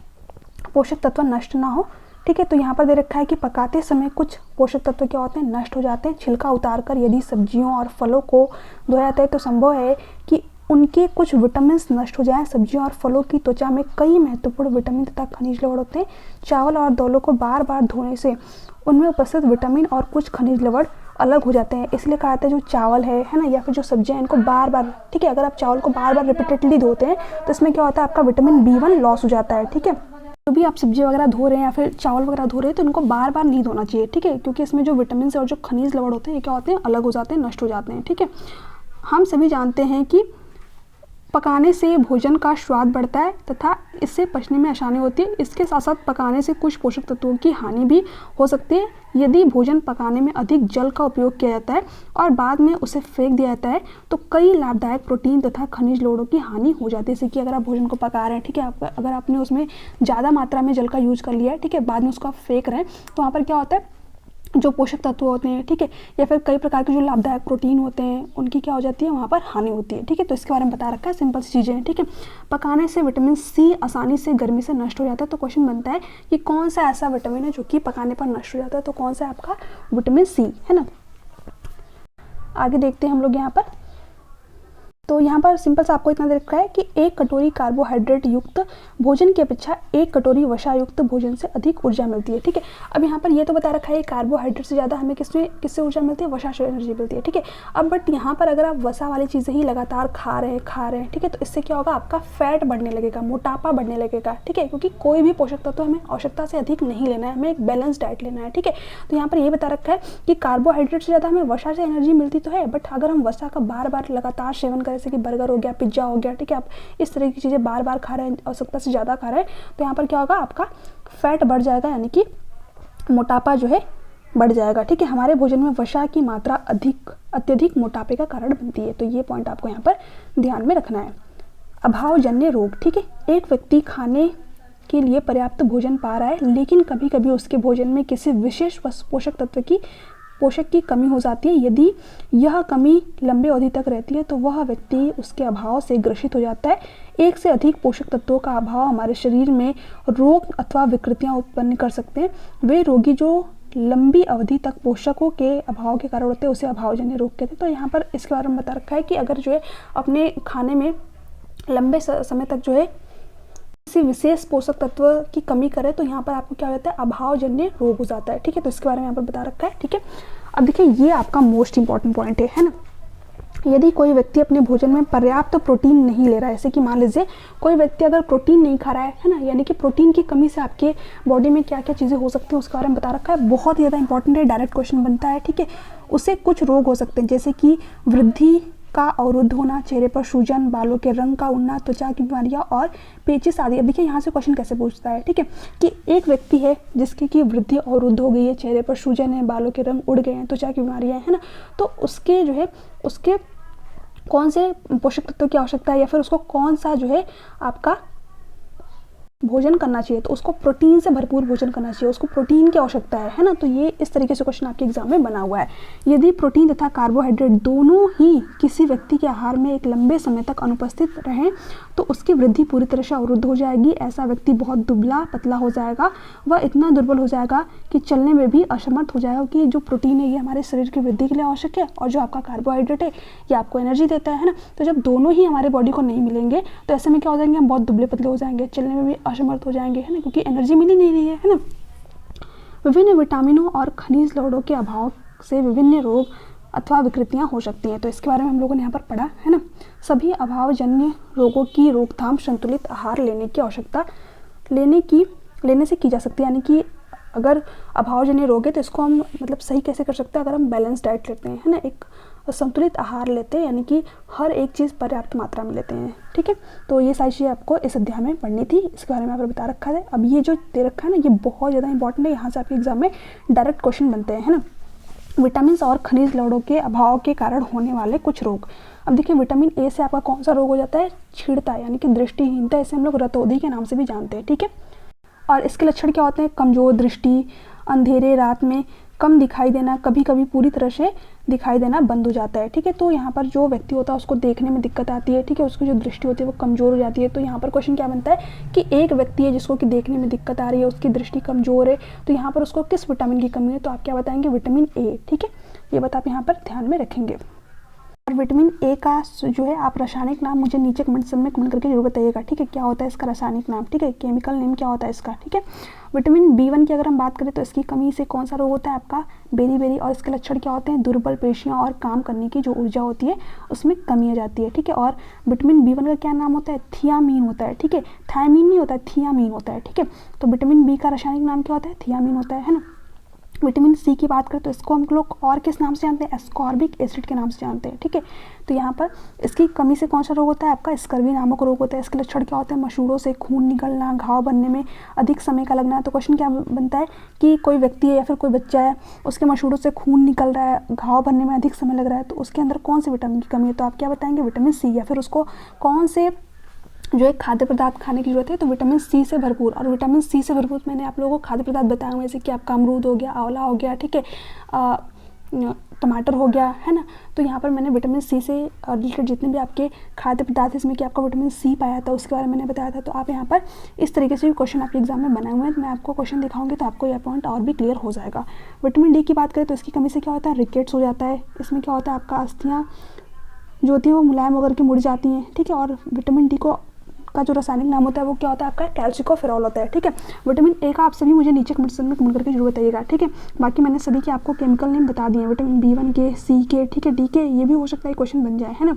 पोषक तत्व नष्ट ना हो, ठीक है। तो यहाँ पर दे रखा है कि पकाते समय कुछ पोषक तत्व क्या होते हैं, नष्ट हो जाते हैं। छिलका उतारकर यदि सब्जियों और फलों को धोया जाता है तो संभव है कि उनके कुछ विटामिन नष्ट हो जाएं। सब्जियों और फलों की त्वचा में कई महत्वपूर्ण विटामिन तथा खनिज लवण होते हैं। चावल और दालों को बार बार धोने से उनमें उपस्थित विटामिन और कुछ खनिज लवण अलग हो जाते हैं। इसलिए कहा जाता है जो चावल है ना, या फिर जो सब्जियां इनको बार बार, ठीक है, अगर आप चावल को बार बार रिपीटेडली धोते हैं तो इसमें क्या होता है, आपका विटामिन B1 लॉस हो जाता है, ठीक है। जो भी आप सब्जी वगैरह धो रहे हैं या फिर चावल वगैरह धो रहे हैं तो इनको बार बार नहीं धोना चाहिए, ठीक है, क्योंकि इसमें जो विटामिन और जो खनिज लवण होते हैं ये क्या होते हैं, अलग हो जाते हैं, नष्ट हो जाते हैं, ठीक है। हम सभी जानते हैं कि पकाने से भोजन का स्वाद बढ़ता है तथा इससे पचने में आसानी होती है। इसके साथ साथ पकाने से कुछ पोषक तत्वों की हानि भी हो सकती है। यदि भोजन पकाने में अधिक जल का उपयोग किया जाता है और बाद में उसे फेंक दिया जाता है तो कई लाभदायक प्रोटीन तथा खनिज लवणों की हानि हो जाती है। जैसे कि अगर आप भोजन को पका रहे हैं, ठीक है, अगर आपने उसमें ज़्यादा मात्रा में जल का यूज़ कर लिया है, ठीक है, बाद में उसको आप फेंक रहे हैं तो वहाँ पर क्या होता है, जो पोषक तत्व होते हैं, ठीक है, या फिर कई प्रकार के जो लाभदायक प्रोटीन होते हैं उनकी क्या हो जाती है, वहाँ पर हानि होती है, ठीक है। तो इसके बारे में बता रखा है, सिंपल सी चीज़ें हैं, ठीक है। पकाने से विटामिन C आसानी से गर्मी से नष्ट हो जाता है। तो क्वेश्चन बनता है कि कौन सा ऐसा विटामिन है जो कि पकाने पर नष्ट हो जाता है, तो कौन सा आपका विटामिन C है ना। आगे देखते हैं हम लोग यहाँ पर, तो यहाँ पर सिंपल सा आपको इतना दे रखा है कि एक कटोरी कार्बोहाइड्रेट युक्त भोजन की अपेक्षा एक कटोरी वसा युक्त भोजन से अधिक ऊर्जा मिलती है, ठीक है। अब यहाँ पर ये तो बता रखा है कार्बोहाइड्रेट से ज़्यादा हमें किससे ऊर्जा मिलती है, वसा से एनर्जी मिलती है, ठीक है। अब बट यहाँ पर अगर आप वसा वाली चीज़ें ही लगातार खा रहे हैं, ठीक है, तो इससे क्या होगा, आपका फैट बढ़ने लगेगा, मोटापा बढ़ने लगेगा, ठीक है, क्योंकि कोई भी पोषक तत्व हमें आवश्यकता से अधिक नहीं लेना है, हमें एक बैलेंस डाइट लेना है, ठीक है। तो यहाँ पर ये बता रखा है कि कार्बोहाइड्रेट से ज़्यादा हमें वसा से एनर्जी मिलती तो है, बट अगर हम वसा का बार बार लगातार सेवन करें, जैसे कि बर्गर हो गया, पिज्जा हो गया, ठीक है, आप इस तरह की चीज़ें बार बार खा रहे हैं, आवश्यकता से ज़्यादा खा रहे हैं, तो यहाँ पर क्या होगा, आपका फैट बढ़ जाएगा, यानी कि मोटापा जो है बढ़ जाएगा, ठीक है। हमारे भोजन में वसा की मात्रा अत्यधिक मोटापे का कारण बनती है। तो ये पॉइंट आपको यहाँ पर ध्यान में रखना है। अभावजन्य रोग, ठीक है, एक व्यक्ति खाने के लिए पर्याप्त भोजन पा रहा है लेकिन कभी कभी उसके भोजन में किसी विशेष पोषक की कमी हो जाती है। यदि यह कमी लंबे अवधि तक रहती है तो वह व्यक्ति उसके अभाव से ग्रसित हो जाता है। एक से अधिक पोषक तत्वों का अभाव हमारे शरीर में रोग अथवा विकृतियां उत्पन्न कर सकते हैं। वे रोगी जो लंबी अवधि तक पोषकों के अभाव के कारण होते हैं उसे अभावजन्य रोग कहते हैं। तो यहाँ पर इसके बारे में बता रखा है कि अगर जो है अपने खाने में लंबे समय तक जो है किसी विशेष पोषक तत्व की कमी करे तो यहाँ पर आपको क्या हो जाता है, अभावजन्य रोग हो जाता है, ठीक है। तो इसके बारे में यहाँ पर बता रखा है, ठीक है। अब देखिए ये आपका मोस्ट इंपॉर्टेंट पॉइंट है ना। यदि कोई व्यक्ति अपने भोजन में पर्याप्त प्रोटीन नहीं ले रहा है, जैसे कि मान लीजिए कोई व्यक्ति अगर प्रोटीन नहीं खा रहा है ना, यानी कि प्रोटीन की कमी से आपके बॉडी में क्या क्या चीज़ें हो सकती हैं उसके बारे में बता रखा है। बहुत ही ज़्यादा इंपॉर्टेंट है, डायरेक्ट क्वेश्चन बनता है, ठीक है। उससे कुछ रोग हो सकते हैं, जैसे कि वृद्धि का अवरुद्ध होना, चेहरे पर सूजन, बालों के रंग का उड़ना, त्वचा की बीमारियां और पेचिश आदि। अब देखिए यहाँ से क्वेश्चन कैसे पूछता है, ठीक है, कि एक व्यक्ति है जिसकी की वृद्धि अवरुद्ध हो गई है, चेहरे पर सूजन है, बालों के रंग उड़ गए हैं, त्वचा की बीमारियां है ना, तो उसके जो है उसके कौन से पोषक तत्वों की आवश्यकता है, या फिर उसको कौन सा जो है आपका भोजन करना चाहिए, तो उसको प्रोटीन से भरपूर भोजन करना चाहिए, उसको प्रोटीन की आवश्यकता है ना। तो ये इस तरीके से क्वेश्चन आपके एग्जाम में बना हुआ है। यदि प्रोटीन तथा कार्बोहाइड्रेट दोनों ही किसी व्यक्ति के आहार में एक लंबे समय तक अनुपस्थित रहें तो उसकी वृद्धि पूरी तरह से अवरुद्ध हो जाएगी। ऐसा व्यक्ति बहुत दुबला पतला हो जाएगा, वह इतना दुर्बल हो जाएगा कि चलने में भी असमर्थ हो जाएगा। कि जो प्रोटीन है ये हमारे शरीर की वृद्धि के लिए आवश्यक है, और जो आपका कार्बोहाइड्रेट है ये आपको एनर्जी देता है ना। तो जब दोनों ही हमारे बॉडी को नहीं मिलेंगे तो ऐसे में क्या हो जाएंगे, हम बहुत दुबले पतले हो जाएंगे, चलने में भी असमर्थ हो जाएंगे, है ना, क्योंकि एनर्जी मिल ही नहीं रही है ना। विभिन्न विटामिनों और खनिज लवणों के अभाव से विभिन्न रोग अथवा विकृतियां हो सकती हैं, तो इसके बारे में हम लोगों ने यहाँ पर पढ़ा है ना। सभी अभावजन्य रोगों की रोकथाम संतुलित आहार लेने की आवश्यकता लेने से की जा सकती है। यानी कि अगर अभावजन्य रोग है तो इसको हम मतलब सही कैसे कर सकते हैं, अगर हम बैलेंस डाइट लेते हैं, है ना, एक संतुलित आहार लेते हैं, यानी कि हर एक चीज़ पर्याप्त मात्रा में लेते हैं, ठीक है। तो ये सारी चीज़ें आपको इस अध्याय में पढ़नी थी, इसके बारे में यहाँ पर बता रखा है। अब ये जो दे रखा है ना, ये बहुत ज़्यादा इंपॉर्टेंट है, यहाँ से आपके एग्जाम में डायरेक्ट क्वेश्चन बनते हैं, है ना। विटामिन और खनिज लवणों के अभाव के कारण होने वाले कुछ रोग। अब देखिए विटामिन ए से आपका कौन सा रोग हो जाता है, छीड़ता, यानी कि दृष्टिहीनता, इसे हम लोग रतौंधी के नाम से भी जानते हैं, ठीक है। और इसके लक्षण क्या होते हैं, कमजोर दृष्टि, अंधेरे रात में कम दिखाई देना, कभी कभी पूरी तरह से दिखाई देना बंद हो जाता है, ठीक है। तो यहाँ पर जो व्यक्ति होता है उसको देखने में दिक्कत आती है, ठीक है, उसकी जो दृष्टि होती है वो कमजोर हो जाती है। तो यहाँ पर क्वेश्चन क्या बनता है कि एक व्यक्ति है जिसको कि देखने में दिक्कत आ रही है, उसकी दृष्टि कमजोर है, तो यहाँ पर उसको किस विटामिन की कमी है, तो आप क्या बताएंगे, विटामिन ए, ठीक है। ये बात आप यहाँ पर ध्यान में रखेंगे। और विटामिन ए का जो है आप रासायनिक नाम मुझे नीचे कमेंट में कमेंट करके जरूर बताइएगा, ठीक है, क्या होता है इसका रासायनिक नाम, ठीक है, केमिकल नेम क्या होता है इसका, ठीक है। विटामिन B1 की अगर हम बात करें तो इसकी कमी से कौन सा रोग होता है आपका, बेरी, और इसके लक्षण क्या होते हैं, दुर्बल पेशियां और काम करने की जो ऊर्जा होती है उसमें कमी आ जाती है, ठीक है। और विटामिन B1 का क्या नाम होता है, थियामीन होता है, ठीक है, थायमीन नहीं होता है, थियामीन होता है, ठीक है। तो विटामिन बी का रासायनिक नाम क्या होता है, थियामीन होता है ना। विटामिन सी की बात करें तो इसको हम लोग और किस नाम से जानते हैं, एस्कॉर्बिक एसिड के नाम से जानते हैं, ठीक है। तो यहाँ पर इसकी कमी से कौन सा रोग होता है आपका, स्कर्वी नामक रोग होता है। इसके लक्षण क्या होते हैं, मसूड़ों से खून निकलना, घाव बनने में अधिक समय का लगना। तो क्वेश्चन क्या बनता है कि कोई व्यक्ति है या फिर कोई बच्चा है, उसके मसूड़ों से खून निकल रहा है, घाव बनने में अधिक समय लग रहा है, तो उसके अंदर कौन से विटामिन की कमी है, तो आप क्या बताएंगे, विटामिन सी। या फिर उसको कौन से जो एक खाद्य पदार्थ खाने की जरूरत है, तो विटामिन सी से भरपूर। और विटामिन सी से भरपूर मैंने आप लोगों को खाद्य पदार्थ बताया हुआ, जैसे कि आपका अमरूद हो गया, आंवला हो गया, ठीक है, टमाटर हो गया, है ना। तो यहाँ पर मैंने विटामिन सी से रिलेटेड जितने भी आपके खाद्य पदार्थ है इसमें कि आपका विटामिन सी पाया था उसके बारे में मैंने बताया था। तो आप यहाँ पर इस तरीके से भी क्वेश्चन आपके एग्जाम में बनाए हुए हैं, तो मैं आपको क्वेश्चन दिखाऊंगी तो आपको यह पॉइंट और भी क्लियर हो जाएगा। विटामिन डी की बात करें तो इसकी कमी से क्या होता है, रिकेट्स हो जाता है। इसमें क्या होता है, आपका अस्थियाँ जो होती हैं वो मुलायम होकर के मुड़ जाती हैं, ठीक है। और विटामिन डी को का जो रासायनिक नाम होता है वो क्या होता है आपका, कैल्सिकोफेरॉल होता है, ठीक है। विटामिन ए का आप सभी मुझे नीचे कमेंट सेक्शन में कमेंट करके जरूर बताइएगा, ठीक है। बाकी मैंने सभी के आपको केमिकल नेम बता दिए हैं, विटामिन B1 के, सी के, ठीक है, डी के, ये भी हो सकता है क्वेश्चन बन जाए, है ना।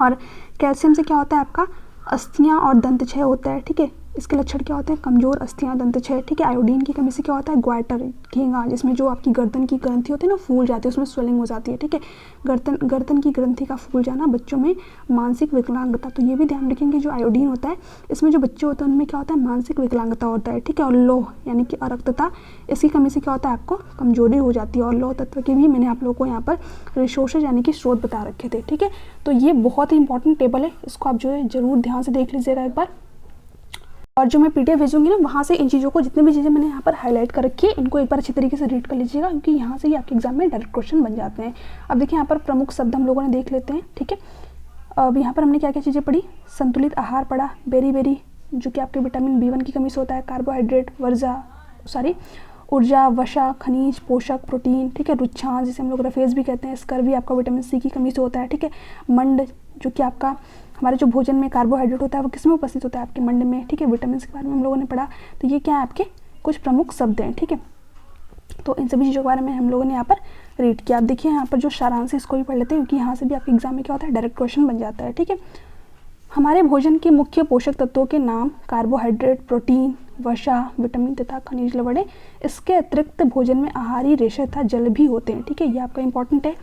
और कैल्शियम से क्या होता है आपका, अस्थियाँ और दंत क्षय होता है, ठीक है। इसके लक्षण क्या होते हैं, कमजोर अस्थियाँ, दंत क्षय, ठीक है। आयोडीन की कमी से क्या होता है, ग्वाइटर, घेंगा, जिसमें जो आपकी गर्दन की ग्रंथि होती है ना फूल जाती है, उसमें स्वेलिंग हो जाती है, ठीक है। गर्दन की ग्रंथि का फूल जाना बच्चों में मानसिक विकलांगता, तो ये भी ध्यान रखेंगे, जो आयोडीन होता है इसमें जो बच्चे होते हैं उनमें क्या होता है, मानसिक विकलांगता होता है, ठीक है। और लौह यानी कि अरक्तता, इसकी कमी से क्या होता है, आपको कमजोरी हो जाती है। और लौह तत्व के भी मैंने आप लोगों को यहाँ पर रिसोर्सेज यानी कि स्रोत बता रखे थे, ठीक है। तो ये बहुत ही इंपॉर्टेंट टेबल है, इसको आप जो है जरूर ध्यान से देख लीजिएगा एक बार। और जो मैं पीडीएफ भेजूंगी ना वहाँ से इन चीज़ों को, जितनी भी चीज़ें मैंने यहाँ पर हाईलाइट कर रखी है, इनको एक बार अच्छी तरीके से रीड कर लीजिएगा, क्योंकि यहाँ से ही आपके एग्जाम में डायरेक्ट क्वेश्चन बन जाते हैं। अब देखिए यहाँ पर प्रमुख शब्द हम लोगों ने देख लेते हैं, ठीक है। अब यहाँ पर हमने क्या क्या चीज़ें पढ़ी, संतुलित आहार पढ़ा, बेरी जो कि आपके विटामिन B1 की कमी से होता है, कार्बोहाइड्रेट, ऊर्जा, वसा, खनिज, पोषक, प्रोटीन, ठीक है, रुच्छान जिसे हम लोग रफेज भी कहते हैं, स्कर्वी आपका विटामिन सी की कमी से होता है, ठीक है। मंड जो कि आपका हमारे जो भोजन में कार्बोहाइड्रेट होता है वो किसमें उपस्थित होता है, आपके मंड में, ठीक है। विटामिन के बारे में हम लोगों ने पढ़ा, तो ये क्या है, आपके कुछ प्रमुख शब्द हैं, ठीक है। तो इन सभी चीज़ों के बारे में हम लोगों ने यहाँ पर रीड किया। आप देखिए यहाँ पर जो सारांश है इसको भी पढ़ लेते हैं, क्योंकि यहाँ से भी आपके एग्जाम में क्या होता है, डायरेक्ट क्वेश्चन बन जाता है। ठीक है, हमारे भोजन के मुख्य पोषक तत्वों के नाम कार्बोहाइड्रेट, प्रोटीन, वसा, विटामिन तथा खनिज लवण। इसके अतिरिक्त भोजन में आहारी रेशे तथा जल भी होते हैं। ठीक है, ये आपका इंपॉर्टेंट है।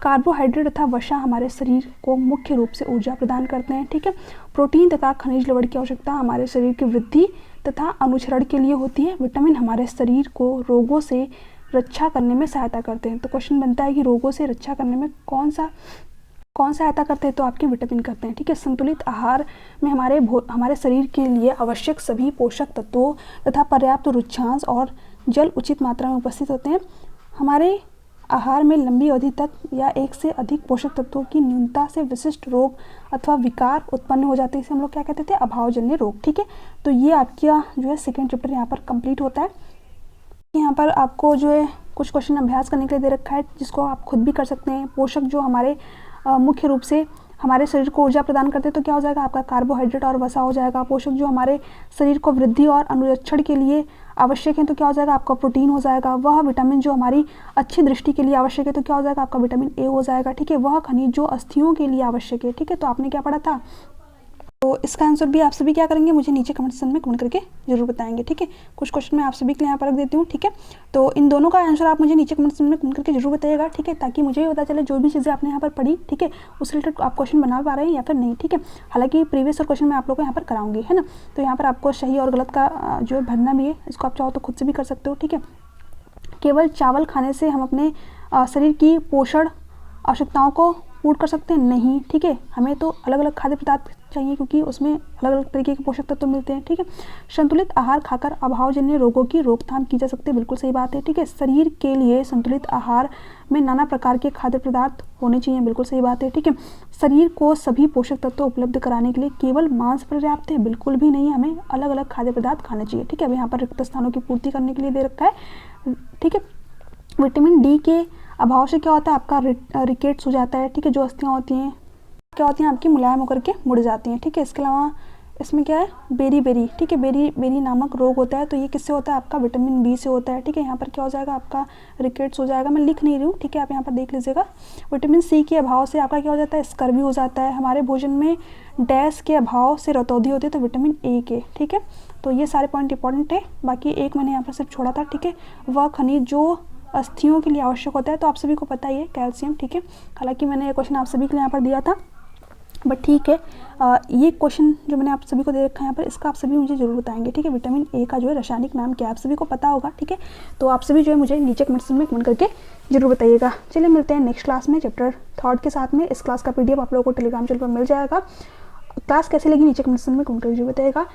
कार्बोहाइड्रेट तथा वसा हमारे शरीर को मुख्य रूप से ऊर्जा प्रदान करते हैं। ठीक है, प्रोटीन तथा खनिज लवण की आवश्यकता हमारे शरीर की वृद्धि तथा अनुक्षरण के लिए होती है। विटामिन हमारे शरीर को रोगों से रक्षा करने में सहायता करते हैं। तो क्वेश्चन बनता है कि रोगों से रक्षा करने में कौन सहायता करते हैं, तो आपके विटामिन करते हैं। ठीक है, संतुलित आहार में हमारे शरीर के लिए आवश्यक सभी पोषक तत्वों तथा पर्याप्त रुक्षांश और जल उचित मात्रा में उपस्थित होते हैं। हमारे आहार में लंबी अवधि तक या एक से अधिक पोषक तत्वों की न्यूनता से विशिष्ट रोग अथवा विकार उत्पन्न हो जाते हैं। इसे हम लोग क्या कहते थे, अभावजन्य रोग। ठीक है, तो ये आपका जो है सेकेंड चैप्टर यहाँ पर कंप्लीट होता है। यहाँ पर आपको जो है कुछ क्वेश्चन अभ्यास करने के लिए दे रखा है, जिसको आप खुद भी कर सकते हैं। पोषक जो हमारे मुख्य रूप से हमारे शरीर को ऊर्जा प्रदान करते हैं, तो क्या हो जाएगा आपका कार्बोहाइड्रेट और वसा हो जाएगा। पोषक जो हमारे शरीर को वृद्धि और अनुरक्षण के लिए आवश्यक है, तो क्या हो जाएगा आपका प्रोटीन हो जाएगा। वह विटामिन जो हमारी अच्छी दृष्टि के लिए आवश्यक है, तो क्या हो जाएगा आपका विटामिन ए हो जाएगा। ठीक है, वह खनिज जो अस्थियों के लिए आवश्यक है। ठीक है, तो आपने क्या पढ़ा था, तो इसका आंसर भी आप सभी क्या करेंगे, मुझे नीचे कमेंट सेक्शन में कमेंट करके जरूर बताएंगे। ठीक है, कुछ क्वेश्चन मैं आप सभी के लिए यहाँ पर रख देती हूँ। ठीक है, तो इन दोनों का आंसर आप मुझे नीचे कमेंट सेक्शन में कमेंट करके जरूर बताइएगा। ठीक है, ताकि मुझे भी पता चले जो भी चीज़ें आपने यहाँ पर पढ़ी, ठीक है, उस रिलेटेड आप क्वेश्चन बना पा रहे हैं या फिर नहीं। ठीक है, हालांकि प्रीवियस और क्वेश्चन मैं आप लोग को यहाँ पर कराऊंगी, है ना। तो यहाँ पर आपको सही और गलत का जो है भरना भी है, इसको आप चाहो तो खुद से भी कर सकते हो। ठीक है, केवल चावल खाने से हम अपने शरीर की पोषण आवश्यकताओं को पूर्ण कर सकते हैं, नहीं। ठीक है, हमें तो अलग अलग खाद्य पदार्थ चाहिए, क्योंकि उसमें अलग अलग तरीके के पोषक तत्व मिलते हैं। ठीक है, संतुलित आहार खाकर अभावजन्य रोगों की रोकथाम की जा सकती है, बिल्कुल सही बात है। ठीक है, शरीर के लिए संतुलित आहार में नाना प्रकार के खाद्य पदार्थ होने चाहिए, बिल्कुल सही बात है। ठीक है, शरीर को सभी पोषक तत्व उपलब्ध कराने के लिए केवल मांस पर्याप्त है, बिल्कुल भी नहीं, हमें अलग अलग खाद्य पदार्थ खाने चाहिए। ठीक है, अब यहाँ पर रिक्त स्थानों की पूर्ति करने के लिए दे रखा है। ठीक है, विटामिन डी के अभाव से क्या होता है, आपका रिकेट्स हो जाता है। ठीक है, जो अस्थियाँ होती हैं क्या होती हैं आपकी मुलायम होकर के मुड़ जाती हैं। ठीक है, इसके अलावा इसमें क्या है, बेरी, ठीक है, बेरी नामक रोग होता है, तो ये किससे होता है, आपका विटामिन बी से होता है। ठीक है, यहाँ पर क्या हो जाएगा, आपका रिकेट्स हो जाएगा, मैं लिख नहीं रही हूँ। ठीक है, आप यहाँ पर देख लीजिएगा। विटामिन सी के अभाव से आपका क्या हो जाता है, स्कर्वी हो जाता है। हमारे भोजन में डैश के अभाव से रतौंधी होती है, तो विटामिन ए के। ठीक है, तो ये सारे पॉइंट इंपॉर्टेंट है, बाकी एक मैंने यहाँ पर सिर्फ छोड़ा था। ठीक है, वह खनिज जो अस्थियों के लिए आवश्यक होता है, तो आप सभी को पता ही है, कैल्शियम। ठीक है, हालांकि मैंने ये क्वेश्चन आप सभी के लिए यहाँ पर दिया था, बट ठीक है, ये क्वेश्चन जो मैंने आप सभी को दे रखा है यहाँ पर, इसका आप सभी मुझे जरूर बताएंगे। ठीक है, विटामिन ए का जो है रासायनिक नाम क्या है, आप सभी को पता होगा। ठीक है, तो आप सभी जो है मुझे नीचे कमेंट सेक्शन में कमेंट करके जरूर बताइएगा। चलिए मिलते हैं नेक्स्ट क्लास में चैप्टर 3 के साथ में। इस क्लास का PDF आप लोगों को टेलीग्राम चैनल पर मिल जाएगा। क्लास कैसी लगी नीचे कमेंट सेक्शन में कमेंट करके जरूर बताइएगा।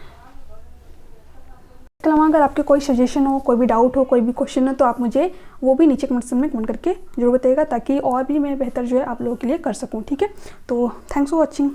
इसके अलावा अगर आपके कोई सजेशन हो, कोई भी डाउट हो, कोई भी क्वेश्चन हो, तो आप मुझे वो भी नीचे कमेंट सेक्शन में कमेंट करके जरूर बताइएगा, ताकि और भी मैं बेहतर जो है आप लोगों के लिए कर सकूं। ठीक है, तो थैंक्स फॉर वॉचिंग।